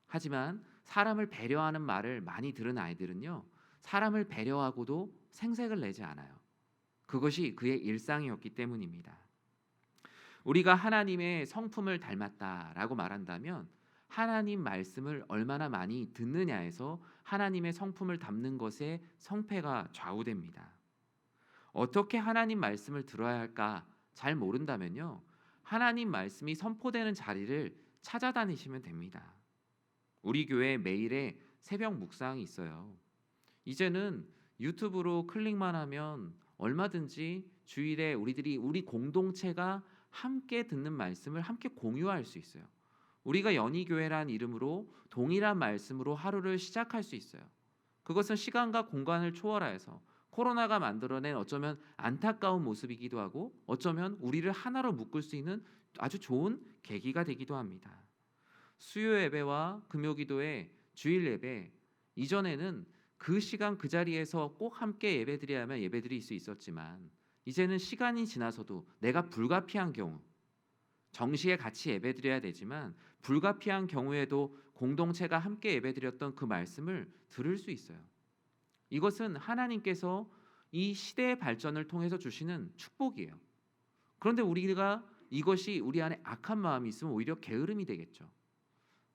하지만 사람을 배려하는 말을 많이 들은 아이들은요, 사람을 배려하고도 생색을 내지 않아요. 그것이 그의 일상이었기 때문입니다. 우리가 하나님의 성품을 닮았다라고 말한다면 하나님 말씀을 얼마나 많이 듣느냐에서 하나님의 성품을 담는 것에 성패가 좌우됩니다. 어떻게 하나님 말씀을 들어야 할까 잘 모른다면요, 하나님 말씀이 선포되는 자리를 찾아다니시면 됩니다. 우리 교회 매일에 새벽 묵상이 있어요. 이제는 유튜브로 클릭만 하면 얼마든지 주일에 우리 공동체가 함께 듣는 말씀을 함께 공유할 수 있어요. 우리가 연희교회란 이름으로 동일한 말씀으로 하루를 시작할 수 있어요. 그것은 시간과 공간을 초월하여서 코로나가 만들어낸 어쩌면 안타까운 모습이기도 하고 어쩌면 우리를 하나로 묶을 수 있는 아주 좋은 계기가 되기도 합니다. 수요 예배와 금요기도회, 주일 예배, 이전에는 그 시간 그 자리에서 꼭 함께 예배드려야 하면 예배드릴 수 있었지만 이제는 시간이 지나서도 내가 불가피한 경우, 정시에 같이 예배드려야 되지만 불가피한 경우에도 공동체가 함께 예배드렸던 그 말씀을 들을 수 있어요. 이것은 하나님께서 이 시대의 발전을 통해서 주시는 축복이에요. 그런데 우리가 이것이 우리 안에 악한 마음이 있으면 오히려 게으름이 되겠죠.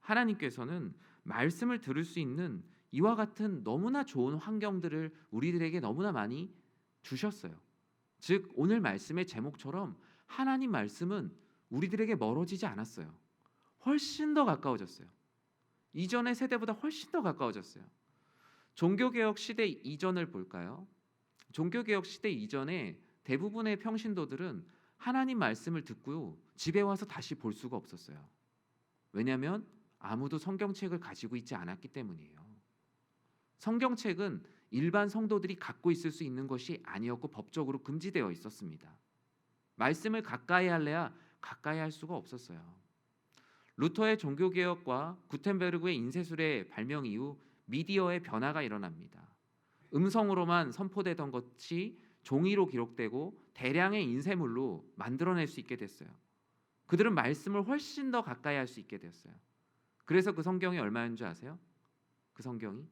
하나님께서는 말씀을 들을 수 있는 이와 같은 너무나 좋은 환경들을 우리들에게 너무나 많이 주셨어요. 즉 오늘 말씀의 제목처럼 하나님 말씀은 우리들에게 멀어지지 않았어요. 훨씬 더 가까워졌어요. 이전의 세대보다 훨씬 더 가까워졌어요. 종교개혁 시대 이전을 볼까요? 종교개혁 시대 이전에 대부분의 평신도들은 하나님 말씀을 듣고요, 집에 와서 다시 볼 수가 없었어요. 왜냐하면 아무도 성경책을 가지고 있지 않았기 때문이에요. 성경책은 일반 성도들이 갖고 있을 수 있는 것이 아니었고 법적으로 금지되어 있었습니다. 말씀을 가까이 할래야 가까이 할 수가 없었어요. 루터의 종교개혁과 구텐베르그의 인쇄술의 발명 이후 미디어의 변화가 일어납니다. 음성으로만 선포되던 것이 종이로 기록되고 대량의 인쇄물로 만들어낼 수 있게 됐어요. 그들은 말씀을 훨씬 더 가까이 할 수 있게 되었어요. 그래서 그 성경이 얼마인 줄 아세요? 그 성경이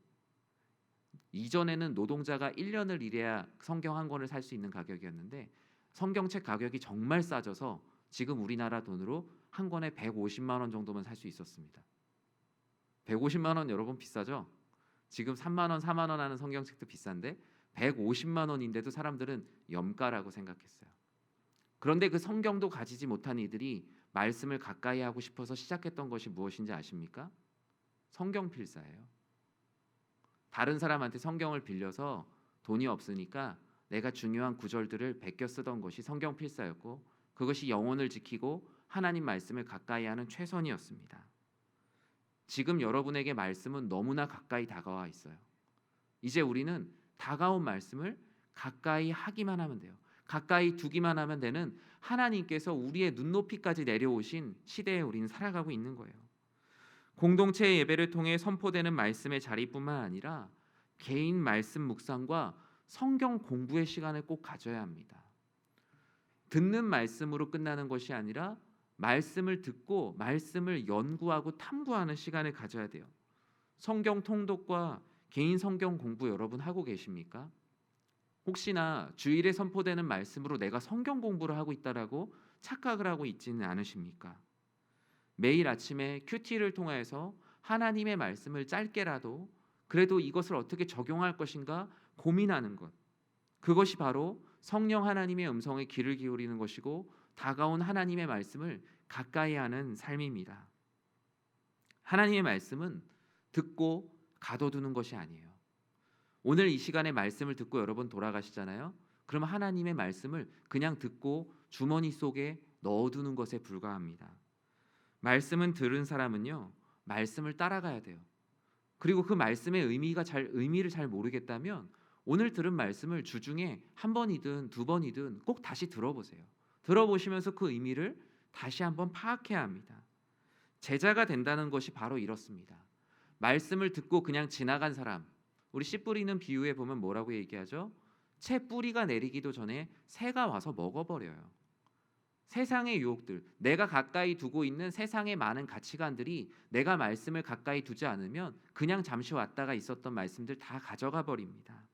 이전에는 노동자가 1년을 일해야 성경 한 권을 살 수 있는 가격이었는데 성경책 가격이 정말 싸져서 지금 우리나라 돈으로 한 권에 150만 원 정도면 살 수 있었습니다. 150만 원 여러분 비싸죠? 지금 3만 원, 4만 원 하는 성경책도 비싼데 150만 원인데도 사람들은 염가라고 생각했어요. 그런데 그 성경도 가지지 못한 이들이 말씀을 가까이 하고 싶어서 시작했던 것이 무엇인지 아십니까? 성경 필사예요. 다른 사람한테 성경을 빌려서 돈이 없으니까 내가 중요한 구절들을 베껴 쓰던 것이 성경 필사였고 그것이 영혼을 지키고 하나님 말씀을 가까이 하는 최선이었습니다. 지금 여러분에게 말씀은 너무나 가까이 다가와 있어요. 이제 우리는 다가온 말씀을 가까이 하기만 하면 돼요. 가까이 두기만 하면 되는 하나님께서 우리의 눈높이까지 내려오신 시대에 우리는 살아가고 있는 거예요. 공동체의 예배를 통해 선포되는 말씀의 자리뿐만 아니라 개인 말씀 묵상과 성경 공부의 시간을 꼭 가져야 합니다. 듣는 말씀으로 끝나는 것이 아니라 말씀을 듣고 말씀을 연구하고 탐구하는 시간을 가져야 돼요. 성경 통독과 개인 성경 공부 여러분 하고 계십니까? 혹시나 주일에 선포되는 말씀으로 내가 성경 공부를 하고 있다라고 착각을 하고 있지는 않으십니까? 매일 아침에 큐티를 통해서 하나님의 말씀을 짧게라도 그래도 이것을 어떻게 적용할 것인가 고민하는 것, 그것이 바로 성령 하나님의 음성에 귀를 기울이는 것이고 다가온 하나님의 말씀을 가까이 하는 삶입니다. 하나님의 말씀은 듣고 가둬두는 것이 아니에요. 오늘 이 시간에 말씀을 듣고 여러분 돌아가시잖아요. 그러면 하나님의 말씀을 그냥 듣고 주머니 속에 넣어두는 것에 불과합니다. 말씀은 들은 사람은요, 말씀을 따라가야 돼요. 그리고 그 말씀의 의미를 잘 모르겠다면 오늘 들은 말씀을 주중에 한 번이든 두 번이든 꼭 다시 들어보세요. 들어보시면서 그 의미를 다시 한번 파악해야 합니다. 제자가 된다는 것이 바로 이렇습니다. 말씀을 듣고 그냥 지나간 사람, 우리 씨 뿌리는 비유에 보면 뭐라고 얘기하죠? 채 뿌리가 내리기도 전에 새가 와서 먹어버려요. 세상의 유혹들, 내가 가까이 두고 있는 세상의 많은 가치관들이 내가 말씀을 가까이 두지 않으면 그냥 잠시 왔다가 있었던 말씀들 다 가져가 버립니다.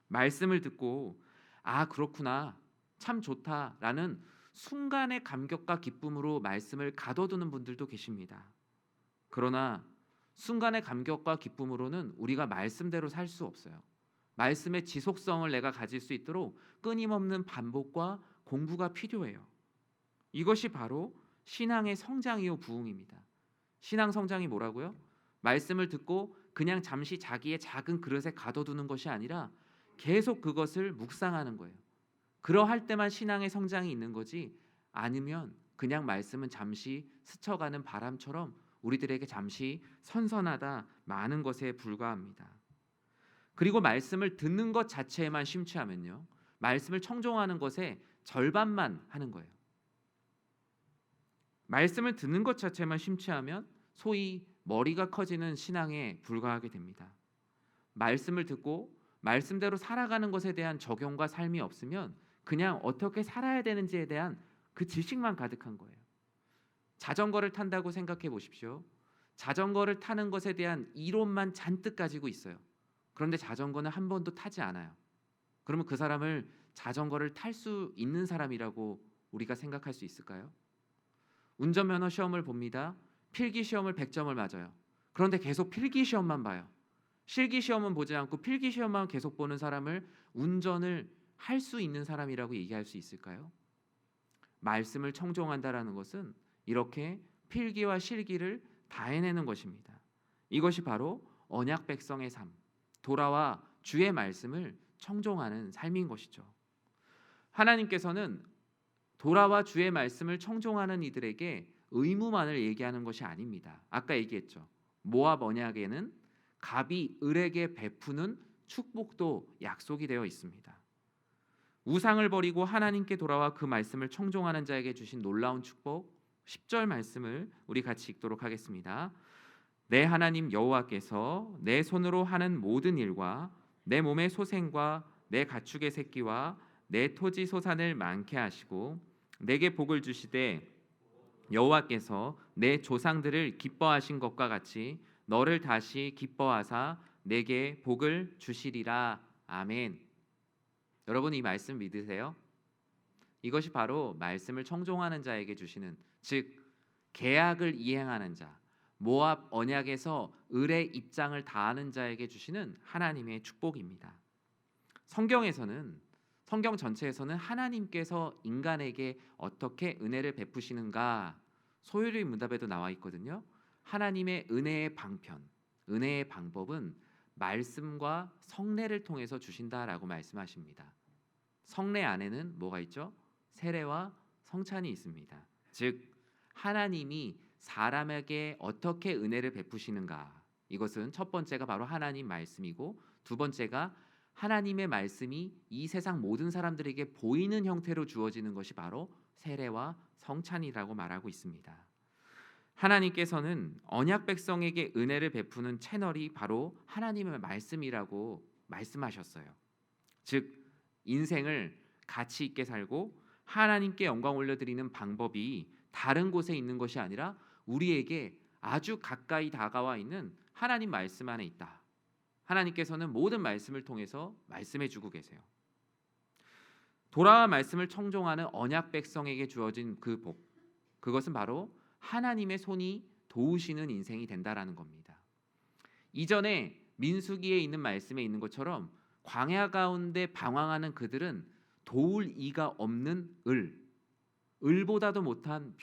말씀을 듣고 아 그렇구나, 참 좋다라는 순간의 감격과 기쁨으로 말씀을 가둬두는 분들도 계십니다. 그러나 순간의 감격과 기쁨으로는 우리가 말씀대로 살 수 없어요. 말씀의 지속성을 내가 가질 수 있도록 끊임없는 반복과 공부가 필요해요. 이것이 바로 신앙의 성장이요 부흥입니다. 신앙 성장이 뭐라고요? 말씀을 듣고 그냥 잠시 자기의 작은 그릇에 가둬두는 것이 아니라 계속 그것을 묵상하는 거예요. 그러할 때만 신앙의 성장이 있는 거지, 아니면 그냥 말씀은 잠시 스쳐가는 바람처럼 우리들에게 잠시 선선하다 많은 것에 불과합니다. 그리고 말씀을 듣는 것 자체에만 심취하면요, 말씀을 청종하는 것에 절반만 하는 거예요. 말씀을 듣는 것 자체만 심취하면 소위 머리가 커지는 신앙에 불과하게 됩니다. 말씀을 듣고 말씀대로 살아가는 것에 대한 적용과 삶이 없으면 그냥 어떻게 살아야 되는지에 대한 그 지식만 가득한 거예요. 자전거를 탄다고 생각해 보십시오. 자전거를 타는 것에 대한 이론만 잔뜩 가지고 있어요. 그런데 자전거는 한 번도 타지 않아요. 그러면 그 사람을 자전거를 탈 수 있는 사람이라고 우리가 생각할 수 있을까요? 운전면허 시험을 봅니다. 필기 시험을 100점을 맞아요. 그런데 계속 필기 시험만 봐요. 실기 시험은 보지 않고 필기 시험만 계속 보는 사람을 운전을 할 수 있는 사람이라고 얘기할 수 있을까요? 말씀을 청종한다라는 것은 이렇게 필기와 실기를 다 해내는 것입니다. 이것이 바로 언약 백성의 삶, 돌아와 주의 말씀을 청종하는 삶인 것이죠. 하나님께서는 돌아와 주의 말씀을 청종하는 이들에게 의무만을 얘기하는 것이 아닙니다. 아까 얘기했죠. 모압 언약에는 갑이 을에게 베푸는 축복도 약속이 되어 있습니다. 우상을 버리고 하나님께 돌아와 그 말씀을 청종하는 자에게 주신 놀라운 축복 10절 말씀을 우리 같이 읽도록 하겠습니다. 내 하나님 여호와께서 내 손으로 하는 모든 일과 내 몸의 소생과 내 가축의 새끼와 내 토지 소산을 많게 하시고 내게 복을 주시되 여호와께서 내 조상들을 기뻐하신 것과 같이 너를 다시 기뻐하사 내게 복을 주시리라. 아멘. 여러분, 이 말씀 믿으세요? 이것이 바로 말씀을 청종하는 자에게 주시는, 즉 계약을 이행하는 자, 모압 언약에서 을의 입장을 다하는 자에게 주시는 하나님의 축복입니다. 성경 전체에서는 하나님께서 인간에게 어떻게 은혜를 베푸시는가 소요리 문답에도 나와 있거든요. 하나님의 은혜의 방편, 은혜의 방법은 말씀과 성례를 통해서 주신다라고 말씀하십니다. 성례 안에는 뭐가 있죠? 세례와 성찬이 있습니다. 즉 하나님이 사람에게 어떻게 은혜를 베푸시는가, 이것은 첫 번째가 바로 하나님 말씀이고, 두 번째가 하나님의 말씀이 이 세상 모든 사람들에게 보이는 형태로 주어지는 것이 바로 세례와 성찬이라고 말하고 있습니다. 하나님께서는 언약 백성에게 은혜를 베푸는 채널이 바로 하나님의 말씀이라고 말씀하셨어요. 즉 인생을 가치 있게 살고 하나님께 영광 올려드리는 방법이 다른 곳에 있는 것이 아니라 우리에게 아주 가까이 다가와 있는 하나님 말씀 안에 있다. 하나님께서는 모든 말씀을 통해서 말씀해주고 계세요. 돌아와 말씀을 청종하는 언약 백성에게 주어진 그 복, 그것은 바로 하나님의 손이 도우시는 인생이 된다라는 겁니다. 이전에 민수기에 있는 말씀에 있는 것처럼 광야 가운데 방황하는 그들은 도울 이가 없는 을보다도 못한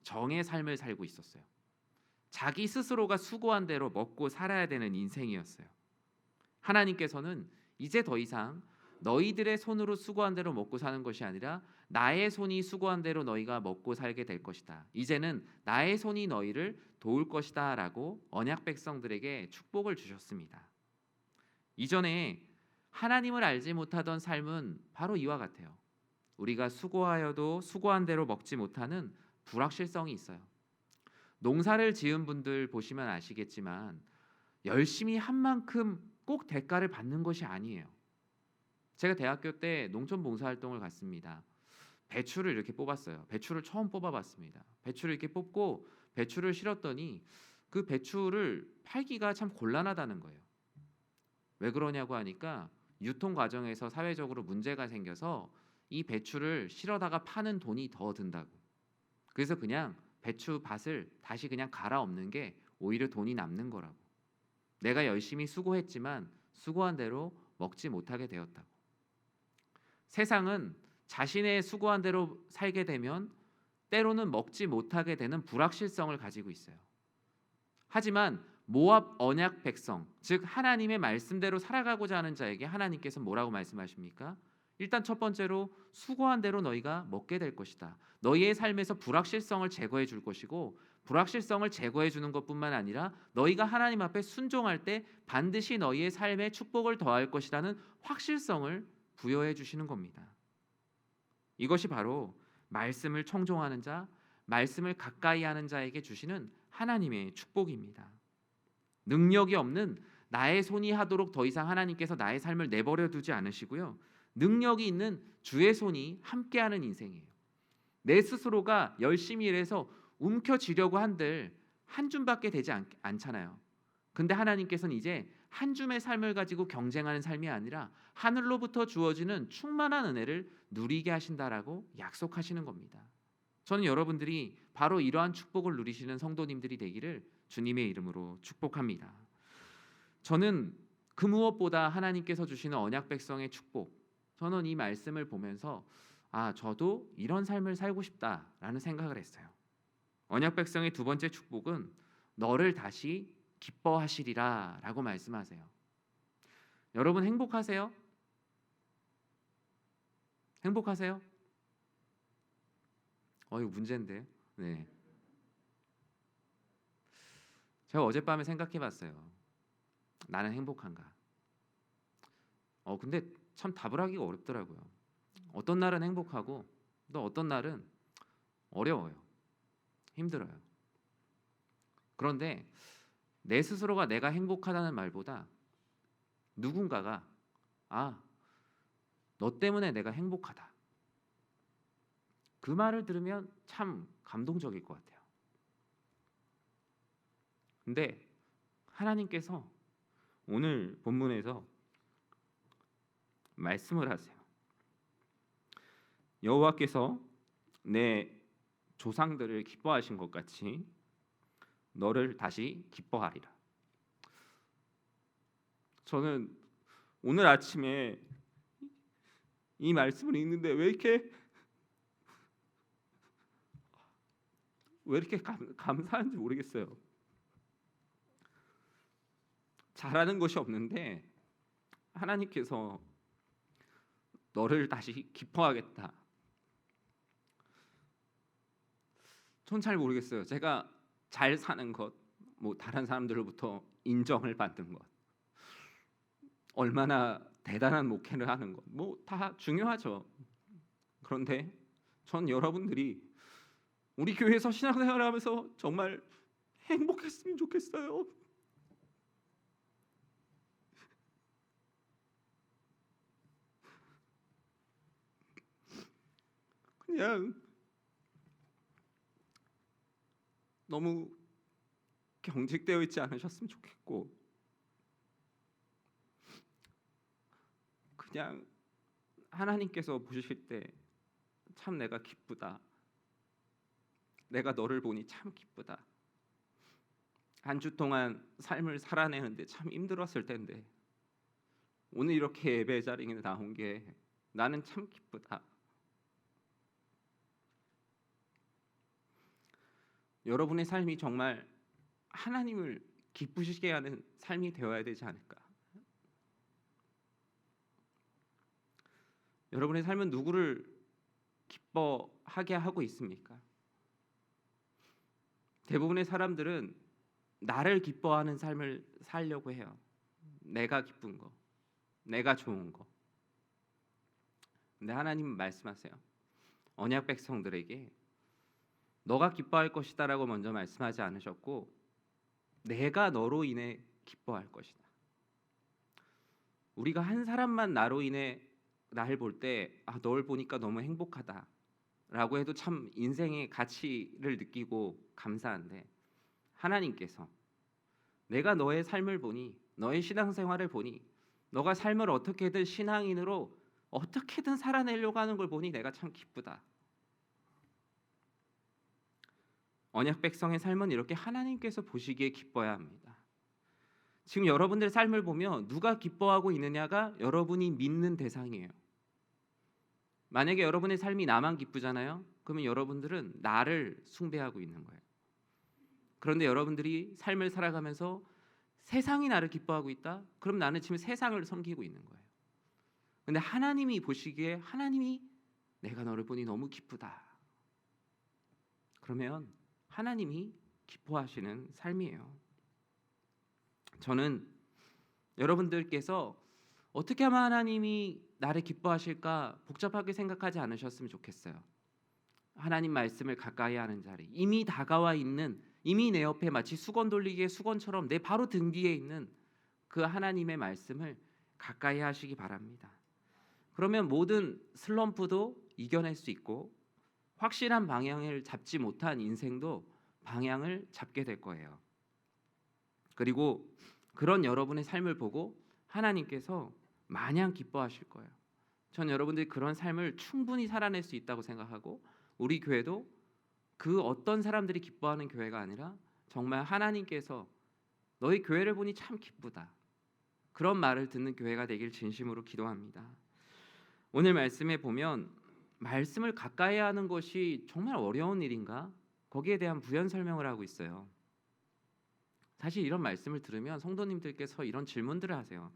정의 삶을 살고 있었어요. 자기 스스로가 수고한 대로 먹고 살아야 되는 인생이었어요. 하나님께서는 이제 더 이상 너희들의 손으로 수고한 대로 먹고 사는 것이 아니라 나의 손이 수고한 대로 너희가 먹고 살게 될 것이다. 이제는 나의 손이 너희를 도울 것이다 라고 언약 백성들에게 축복을 주셨습니다. 이전에 하나님을 알지 못하던 삶은 바로 이와 같아요. 우리가 수고하여도 수고한 대로 먹지 못하는 불확실성이 있어요. 농사를 지은 분들 보시면 아시겠지만 열심히 한 만큼 꼭 대가를 받는 것이 아니에요. 제가 대학교 때 농촌 봉사활동을 갔습니다. 배추를 이렇게 뽑았어요. 배추를 처음 뽑아봤습니다. 배추를 이렇게 뽑고 배추를 실었더니 그 배추를 팔기가 참 곤란하다는 거예요. 왜 그러냐고 하니까 유통 과정에서 사회적으로 문제가 생겨서 이 배추를 실어다가 파는 돈이 더 든다고. 그래서 그냥 배추 밭을 다시 그냥 갈아 엎는 게 오히려 돈이 남는 거라고. 내가 열심히 수고했지만 수고한 대로 먹지 못하게 되었다고. 세상은 자신의 수고한 대로 살게 되면 때로는 먹지 못하게 되는 불확실성을 가지고 있어요. 하지만 모압 언약 백성, 즉 하나님의 말씀대로 살아가고자 하는 자에게 하나님께서 뭐라고 말씀하십니까? 일단 첫 번째로 수고한 대로 너희가 먹게 될 것이다. 너희의 삶에서 불확실성을 제거해 줄 것이고, 불확실성을 제거해 주는 것뿐만 아니라 너희가 하나님 앞에 순종할 때 반드시 너희의 삶에 축복을 더할 것이라는 확실성을 부여해 주시는 겁니다. 이것이 바로 말씀을 청종하는 자, 말씀을 가까이 하는 자에게 주시는 하나님의 축복입니다. 능력이 없는 나의 손이 하도록 더 이상 하나님께서 나의 삶을 내버려 두지 않으시고요. 능력이 있는 주의 손이 함께하는 인생이에요. 내 스스로가 열심히 일해서 움켜쥐려고 한들 한 줌밖에 되지 않잖아요. 근데 하나님께서는 이제 한 줌의 삶을 가지고 경쟁하는 삶이 아니라 하늘로부터 주어지는 충만한 은혜를 누리게 하신다라고 약속하시는 겁니다. 저는 여러분들이 바로 이러한 축복을 누리시는 성도님들이 되기를 주님의 이름으로 축복합니다. 저는 그 무엇보다 하나님께서 주시는 언약 백성의 축복, 저는 이 말씀을 보면서 저도 이런 삶을 살고 싶다라는 생각을 했어요. 언약 백성의 두 번째 축복은 너를 다시 기뻐하시리라 라고 말씀하세요. 여러분 행복하세요? 행복하세요? 이거 문제인데. 네. 제가 어젯밤에 생각해봤어요. 나는 행복한가? 근데 참 답을 하기가 어렵더라고요. 어떤 날은 행복하고 또 어떤 날은 어려워요. 힘들어요. 그런데 내 스스로가 내가 행복하다는 말보다 누군가가 너 때문에 내가 행복하다, 그 말을 들으면 참 감동적일 것 같아요. 근데 하나님께서 오늘 본문에서 말씀을 하세요. 여호와께서 내 조상들을 기뻐하신 것 같이 너를 다시 기뻐하리라. 저는 오늘 아침에 이 말씀을 읽는데 왜 이렇게 감사한지 모르겠어요. 잘하는 것이 없는데 하나님께서 너를 다시 기뻐하겠다. 전 잘 모르겠어요. 제가 잘 사는 것, 다른 사람들로부터 인정을 받는 것, 얼마나 대단한 목회를 하는 것, 다 중요하죠. 그런데 전 여러분들이 우리 교회에서 신앙생활을 하면서 정말 행복했으면 좋겠어요. 그냥 너무 경직되어 있지 않으셨으면 좋겠고, 그냥 하나님께서 보실 때 참 내가 기쁘다, 내가 너를 보니 참 기쁘다, 한 주 동안 삶을 살아내는데 참 힘들었을 텐데 오늘 이렇게 예배 자리에 나온 게 나는 참 기쁘다. 여러분의 삶이 정말 하나님을 기쁘시게 하는 삶이 되어야 되지 않을까? 여러분의 삶은 누구를 기뻐하게 하고 있습니까? 대부분의 사람들은 나를 기뻐하는 삶을 살려고 해요. 내가 기쁜 거, 내가 좋은 거. 근데 하나님은 말씀하세요. 언약 백성들에게 너가 기뻐할 것이다라고 먼저 말씀하지 않으셨고, 내가 너로 인해 기뻐할 것이다. 우리가 한 사람만 나로 인해 나를 볼 때 널 보니까 너무 행복하다라고 해도 참 인생의 가치를 느끼고 감사한데, 하나님께서 내가 너의 삶을 보니, 너의 신앙생활을 보니, 너가 삶을 어떻게든 신앙인으로 어떻게든 살아내려고 하는 걸 보니 내가 참 기쁘다. 언약 백성의 삶은 이렇게 하나님께서 보시기에 기뻐야 합니다. 지금 여러분들의 삶을 보면 누가 기뻐하고 있느냐가 여러분이 믿는 대상이에요. 만약에 여러분의 삶이 나만 기쁘잖아요. 그러면 여러분들은 나를 숭배하고 있는 거예요. 그런데 여러분들이 삶을 살아가면서 세상이 나를 기뻐하고 있다? 그럼 나는 지금 세상을 섬기고 있는 거예요. 근데 하나님이 보시기에 하나님이 내가 너를 보니 너무 기쁘다. 그러면 하나님이 기뻐하시는 삶이에요. 저는 여러분들께서 어떻게 하면 하나님이 나를 기뻐하실까 복잡하게 생각하지 않으셨으면 좋겠어요. 하나님 말씀을 가까이 하는 자리, 이미 다가와 있는, 이미 내 옆에 마치 수건 돌리기의 수건처럼 내 바로 등 뒤에 있는 그 하나님의 말씀을 가까이 하시기 바랍니다. 그러면 모든 슬럼프도 이겨낼 수 있고 확실한 방향을 잡지 못한 인생도 방향을 잡게 될 거예요. 그리고 그런 여러분의 삶을 보고 하나님께서 마냥 기뻐하실 거예요. 전 여러분들이 그런 삶을 충분히 살아낼 수 있다고 생각하고 우리 교회도 그 어떤 사람들이 기뻐하는 교회가 아니라 정말 하나님께서 너희 교회를 보니 참 기쁘다. 그런 말을 듣는 교회가 되길 진심으로 기도합니다. 오늘 말씀에 보면 말씀을 가까이 하는 것이 정말 어려운 일인가? 거기에 대한 부연 설명을 하고 있어요. 사실 이런 말씀을 들으면 성도님들께서 이런 질문들을 하세요.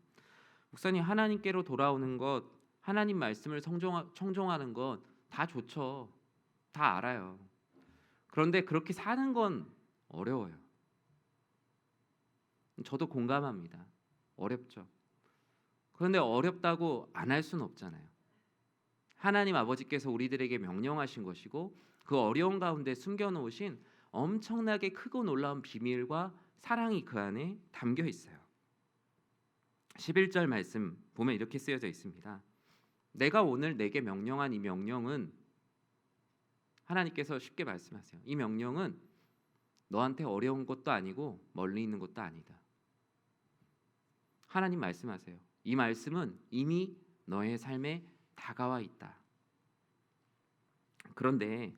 목사님, 하나님께로 돌아오는 것, 하나님 말씀을 청종하는 것 다 좋죠. 다 알아요. 그런데 그렇게 사는 건 어려워요. 저도 공감합니다. 어렵죠. 그런데 어렵다고 안 할 수는 없잖아요. 하나님 아버지께서 우리들에게 명령하신 것이고 그 어려운 가운데 숨겨놓으신 엄청나게 크고 놀라운 비밀과 사랑이 그 안에 담겨 있어요. 11절 말씀 보면 이렇게 쓰여져 있습니다. 내가 오늘 내게 명령한 이 명령은, 하나님께서 쉽게 말씀하세요. 이 명령은 너한테 어려운 것도 아니고 멀리 있는 것도 아니다. 하나님 말씀하세요. 이 말씀은 이미 너의 삶에 다가와 있다. 그런데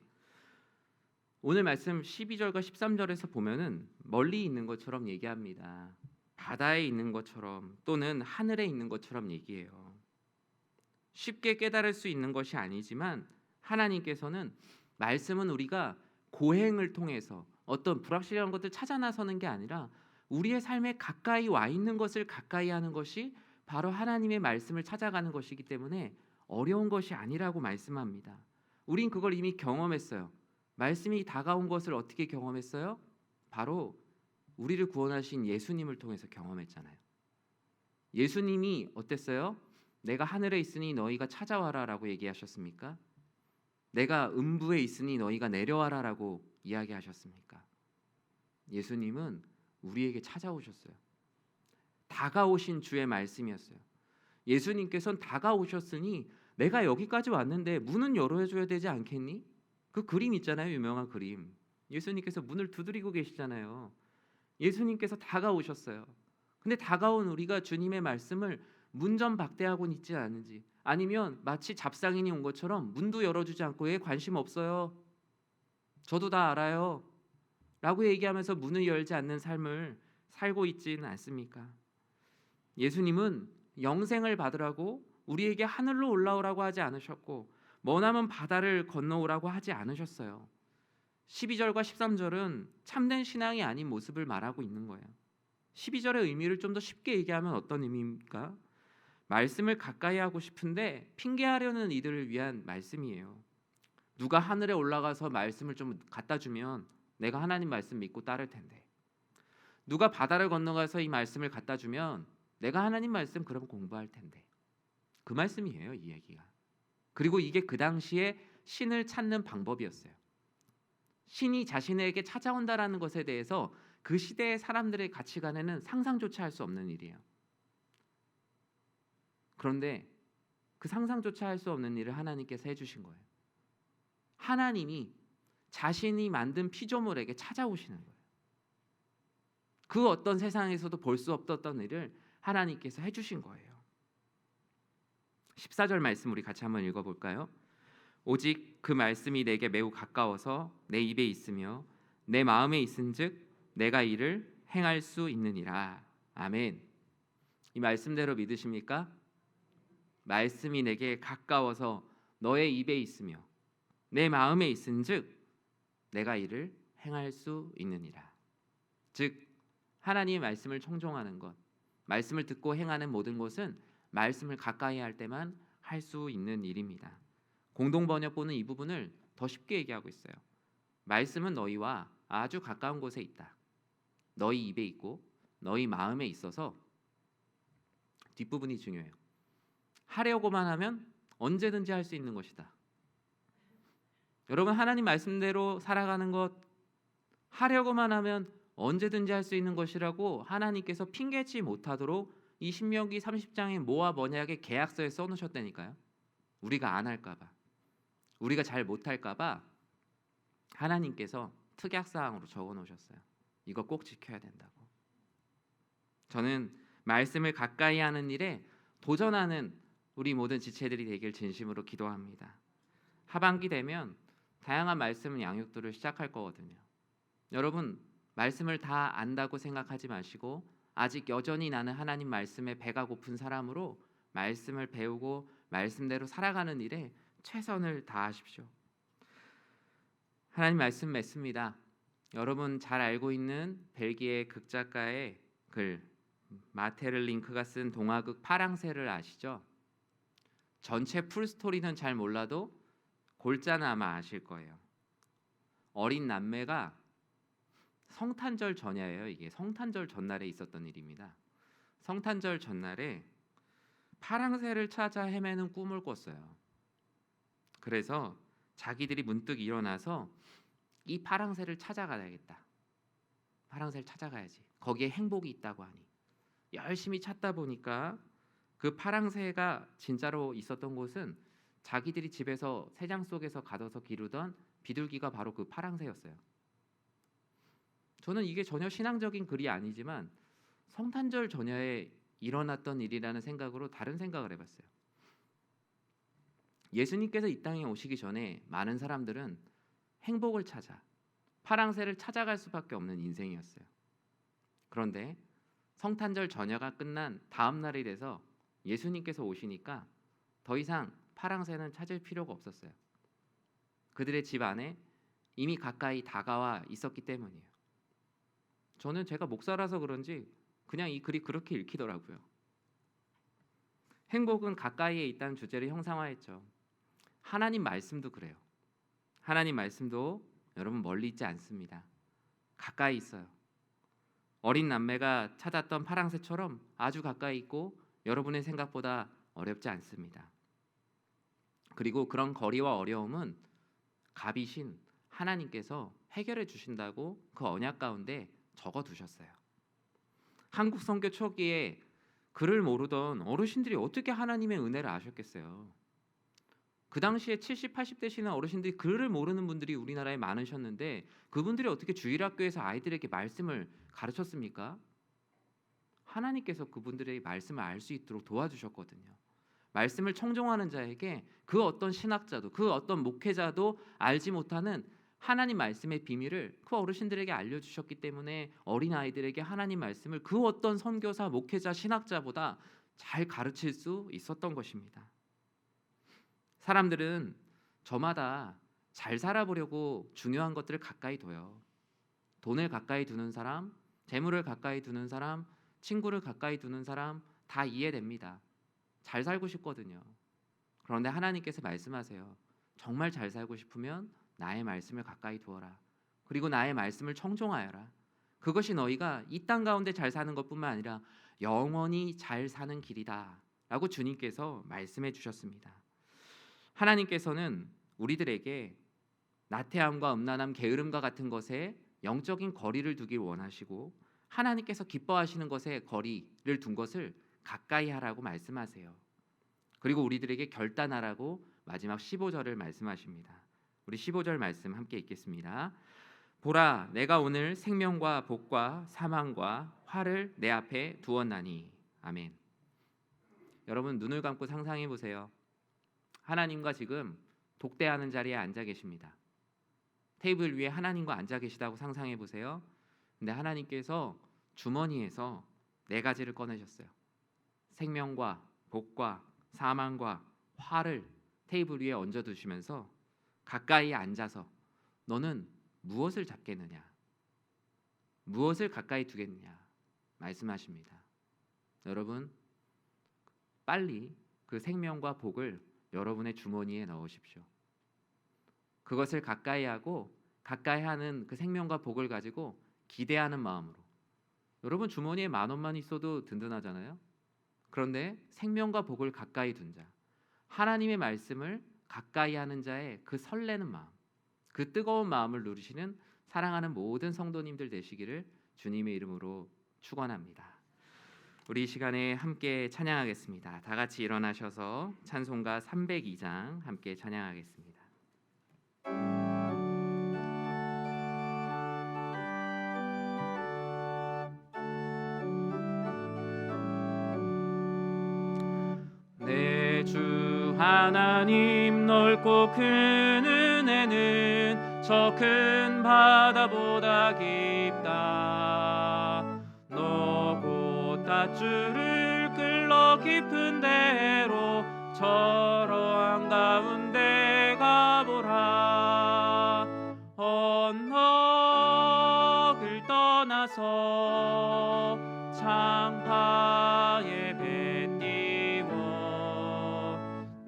오늘 말씀 12절과 13절에서 보면은 멀리 있는 것처럼 얘기합니다. 바다에 있는 것처럼 또는 하늘에 있는 것처럼 얘기해요. 쉽게 깨달을 수 있는 것이 아니지만 하나님께서는 말씀은 우리가 고행을 통해서 어떤 불확실한 것들 찾아 나서는 게 아니라 우리의 삶에 가까이 와 있는 것을 가까이 하는 것이 바로 하나님의 말씀을 찾아가는 것이기 때문에 어려운 것이 아니라고 말씀합니다. 우린 그걸 이미 경험했어요. 말씀이 다가온 것을 어떻게 경험했어요? 바로 우리를 구원하신 예수님을 통해서 경험했잖아요. 예수님이 어땠어요? 내가 하늘에 있으니 너희가 찾아와라라고 얘기하셨습니까? 내가 음부에 있으니 너희가 내려와라라고 이야기하셨습니까? 예수님은 우리에게 찾아오셨어요. 다가오신 주의 말씀이었어요. 예수님께서는 다가오셨으니 내가 여기까지 왔는데 문은 열어줘야 되지 않겠니? 그 그림 있잖아요. 유명한 그림. 예수님께서 문을 두드리고 계시잖아요. 예수님께서 다가오셨어요. 근데 다가온 우리가 주님의 말씀을 문전박대하고 있지 않은지, 아니면 마치 잡상인이 온 것처럼 문도 열어주지 않고 왜 관심 없어요? 저도 다 알아요. 라고 얘기하면서 문을 열지 않는 삶을 살고 있지는 않습니까? 예수님은 영생을 받으라고 우리에게 하늘로 올라오라고 하지 않으셨고 머나먼 바다를 건너오라고 하지 않으셨어요. 12절과 13절은 참된 신앙이 아닌 모습을 말하고 있는 거예요. 12절의 의미를 좀 더 쉽게 얘기하면 어떤 의미입니까? 말씀을 가까이 하고 싶은데 핑계하려는 이들을 위한 말씀이에요. 누가 하늘에 올라가서 말씀을 좀 갖다 주면 내가 하나님 말씀 믿고 따를 텐데, 누가 바다를 건너가서 이 말씀을 갖다 주면 내가 하나님 말씀 그럼 공부할 텐데, 그 말씀이에요, 이 얘기가. 그리고 이게 그 당시에 신을 찾는 방법이었어요. 신이 자신에게 찾아온다라는 것에 대해서 그 시대의 사람들의 가치관에는 상상조차 할 수 없는 일이에요. 그런데 그 상상조차 할 수 없는 일을 하나님께서 해주신 거예요. 하나님이 자신이 만든 피조물에게 찾아오시는 거예요. 그 어떤 세상에서도 볼 수 없었던 일을 하나님께서 해주신 거예요. 14절 말씀 우리 같이 한번 읽어볼까요? 오직 그 말씀이 내게 매우 가까워서 내 입에 있으며 내 마음에 있은즉 내가 이를 행할 수 있느니라. 아멘. 이 말씀대로 믿으십니까? 말씀이 내게 가까워서 너의 입에 있으며 내 마음에 있은즉 내가 이를 행할 수 있느니라. 즉 하나님의 말씀을 청종하는 것, 말씀을 듣고 행하는 모든 것은 말씀을 가까이 할 때만 할 수 있는 일입니다. 공동 번역본은 이 부분을 더 쉽게 얘기하고 있어요. 말씀은 너희와 아주 가까운 곳에 있다. 너희 입에 있고 너희 마음에 있어서 뒷부분이 중요해요. 하려고만 하면 언제든지 할 수 있는 것이다. 여러분 하나님 말씀대로 살아가는 것 하려고만 하면 언제든지 할 수 있는 것이라고 하나님께서 핑계치 못하도록 이 신명기 30장의 모압 언약의 계약서에 써놓으셨다니까요. 우리가 안 할까봐, 우리가 잘 못할까봐 하나님께서 특약사항으로 적어놓으셨어요. 이거 꼭 지켜야 된다고. 저는 말씀을 가까이 하는 일에 도전하는 우리 모든 지체들이 되길 진심으로 기도합니다. 하반기 되면 다양한 말씀 양육들을 시작할 거거든요. 여러분 말씀을 다 안다고 생각하지 마시고 아직 여전히 나는 하나님 말씀에 배가 고픈 사람으로 말씀을 배우고 말씀대로 살아가는 일에 최선을 다하십시오. 하나님 말씀 맺습니다. 여러분 잘 알고 있는 벨기에 극작가의 글 마테르링크가 쓴 동화극 파랑새를 아시죠? 전체 풀스토리는 잘 몰라도 골자는 아마 아실 거예요. 어린 남매가 성탄절 전야예요. 이게 성탄절 전날에 있었던 일입니다. 성탄절 전날에 파랑새를 찾아 헤매는 꿈을 꿨어요. 그래서 자기들이 문득 일어나서 이 파랑새를 찾아가야겠다. 파랑새를 찾아가야지. 거기에 행복이 있다고 하니 열심히 찾다 보니까 그 파랑새가 진짜로 있었던 곳은 자기들이 집에서 새장 속에서 가둬서 기르던 비둘기가 바로 그 파랑새였어요. 저는 이게 전혀 신앙적인 글이 아니지만 성탄절 전야에 일어났던 일이라는 생각으로 다른 생각을 해봤어요. 예수님께서 이 땅에 오시기 전에 많은 사람들은 행복을 찾아 파랑새를 찾아갈 수밖에 없는 인생이었어요. 그런데 성탄절 전야가 끝난 다음 날이 돼서 예수님께서 오시니까 더 이상 파랑새는 찾을 필요가 없었어요. 그들의 집 안에 이미 가까이 다가와 있었기 때문이에요. 저는 제가 목사라서 그런지 그냥 이 글이 그렇게 읽히더라고요. 행복은 가까이에 있다는 주제를 형상화했죠. 하나님 말씀도 그래요. 하나님 말씀도 여러분 멀리 있지 않습니다. 가까이 있어요. 어린 남매가 찾았던 파랑새처럼 아주 가까이 있고 여러분의 생각보다 어렵지 않습니다. 그리고 그런 거리와 어려움은 갑이신 하나님께서 해결해 주신다고 그 언약 가운데 적어 두셨어요. 한국 선교 초기에 글을 모르던 어르신들이 어떻게 하나님의 은혜를 아셨겠어요. 그 당시에 70, 80 되시는 어르신들이 글을 모르는 분들이 우리나라에 많으셨는데 그분들이 어떻게 주일학교에서 아이들에게 말씀을 가르쳤습니까? 하나님께서 그분들의 말씀을 알 수 있도록 도와주셨거든요. 말씀을 청종하는 자에게 그 어떤 신학자도 그 어떤 목회자도 알지 못하는 하나님 말씀의 비밀을 그 어르신들에게 알려주셨기 때문에 어린아이들에게 하나님 말씀을 그 어떤 선교사, 목회자, 신학자보다 잘 가르칠 수 있었던 것입니다. 사람들은 저마다 잘 살아보려고 중요한 것들을 가까이 둬요. 돈을 가까이 두는 사람, 재물을 가까이 두는 사람, 친구를 가까이 두는 사람 다 이해됩니다. 잘 살고 싶거든요. 그런데 하나님께서 말씀하세요. 정말 잘 살고 싶으면 나의 말씀을 가까이 두어라. 그리고 나의 말씀을 청종하여라. 그것이 너희가 이 땅 가운데 잘 사는 것뿐만 아니라 영원히 잘 사는 길이다 라고 주님께서 말씀해 주셨습니다. 하나님께서는 우리들에게 나태함과 음란함, 게으름과 같은 것에 영적인 거리를 두길 원하시고 하나님께서 기뻐하시는 것에 거리를 둔 것을 가까이 하라고 말씀하세요. 그리고 우리들에게 결단하라고 마지막 15절을 말씀하십니다. 우리 15절 말씀 함께 읽겠습니다. 보라, 내가 오늘 생명과 복과 사망과 화를 내 앞에 두었나니. 아멘. 여러분 눈을 감고 상상해 보세요. 하나님과 지금 독대하는 자리에 앉아 계십니다. 테이블 위에 하나님과 앉아 계시다고 상상해 보세요. 근데 하나님께서 주머니에서 4가지를 꺼내셨어요. 생명과 복과 사망과 화를 테이블 위에 얹어 두시면서 가까이 앉아서 너는 무엇을 잡겠느냐? 무엇을 가까이 두겠느냐? 말씀하십니다. 여러분, 빨리 그 생명과 복을 여러분의 주머니에 넣으십시오. 그것을 가까이 하고 가까이 하는 그 생명과 복을 가지고 기대하는 마음으로. 여러분 주머니에 10,000원만 있어도 든든하잖아요. 그런데 생명과 복을 가까이 둔 자, 하나님의 말씀을 가까이 하는 자의 그 설레는 마음, 그 뜨거운 마음을 누리시는 사랑하는 모든 성도님들 되시기를 주님의 이름으로 축원합니다. 우리 이 시간에 함께 찬양하겠습니다. 다 같이 일어나셔서 찬송가 302장 함께 찬양하겠습니다. 내 주 하나님 넓고 큰 은혜는 저 큰 바다보다 깊다. 너 곧 닷줄을 끌러 깊은 데로 저러 한가운데 가보라. 언덕을 떠나서 창파에 배 띄워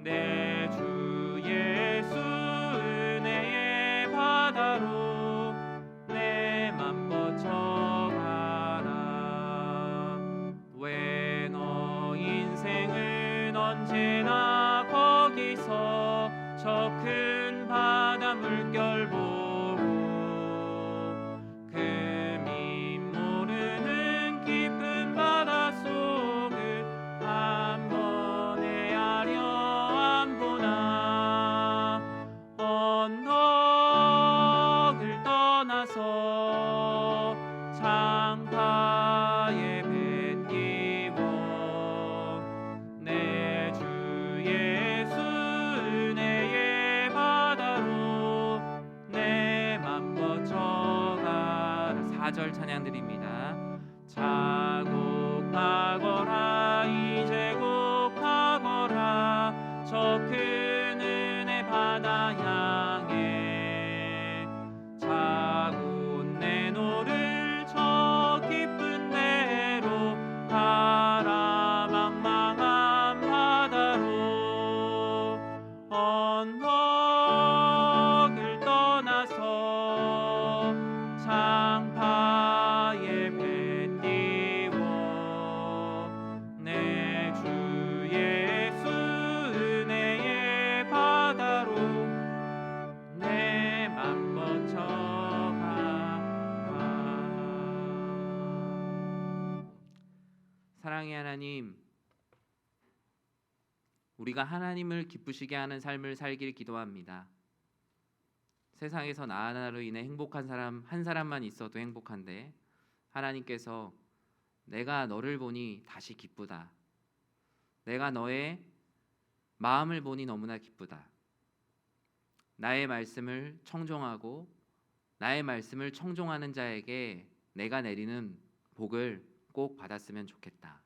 내 주 예수 은혜의 바다로 내 맘 뻗쳐가라. 왜 너 인생은 언제나 거기서 저 큰 바다 물결 보고 금이 모르는 깊은 바다 속을 한 번 헤아려 안 보나. 언덕을 떠나서 창파에 배 띄워 내 주 예수 은혜의 바다로 내 맘 뻗쳐가라. 4절 찬양 드립니다. 자곡하거라 이제 곡하거라 저 큰 은혜 바다 향해 자고 내노를 저 깊은 데로 가라. 망망한 바다로 언덕을 떠나서 창파에 배 띄워 내 주 예수 은혜의 바다로 내 맘 뻗쳐가라. 사랑의 하나님, 우리가 하나님을 기쁘시게 하는 삶을 살길 기도합니다. 세상에서 나 하나로 인해 행복한 사람 한 사람만 있어도 행복한데 하나님께서 내가 너를 보니 다시 기쁘다. 내가 너의 마음을 보니 너무나 기쁘다. 나의 말씀을 청종하고 나의 말씀을 청종하는 자에게 내가 내리는 복을 꼭 받았으면 좋겠다.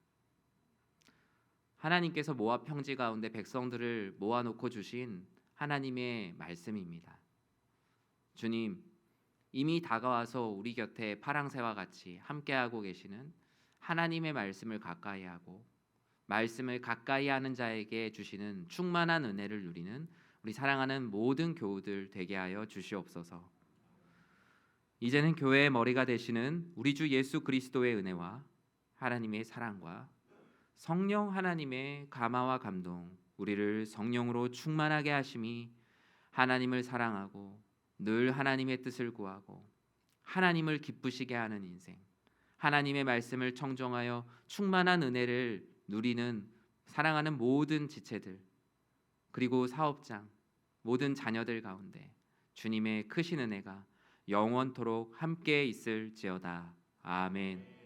하나님께서 모압 평지 가운데 백성들을 모아놓고 주신 하나님의 말씀입니다. 주님, 이미 다가와서 우리 곁에 파랑새와 같이 함께하고 계시는 하나님의 말씀을 가까이 하고 말씀을 가까이 하는 자에게 주시는 충만한 은혜를 누리는 우리 사랑하는 모든 교우들 되게 하여 주시옵소서. 이제는 교회의 머리가 되시는 우리 주 예수 그리스도의 은혜와 하나님의 사랑과 성령 하나님의 감화와 감동, 우리를 성령으로 충만하게 하심이 하나님을 사랑하고 늘 하나님의 뜻을 구하고 하나님을 기쁘시게 하는 인생, 하나님의 말씀을 청정하여 충만한 은혜를 누리는 사랑하는 모든 지체들, 그리고 사업장, 모든 자녀들 가운데 주님의 크신 은혜가 영원토록 함께 있을지어다. 아멘.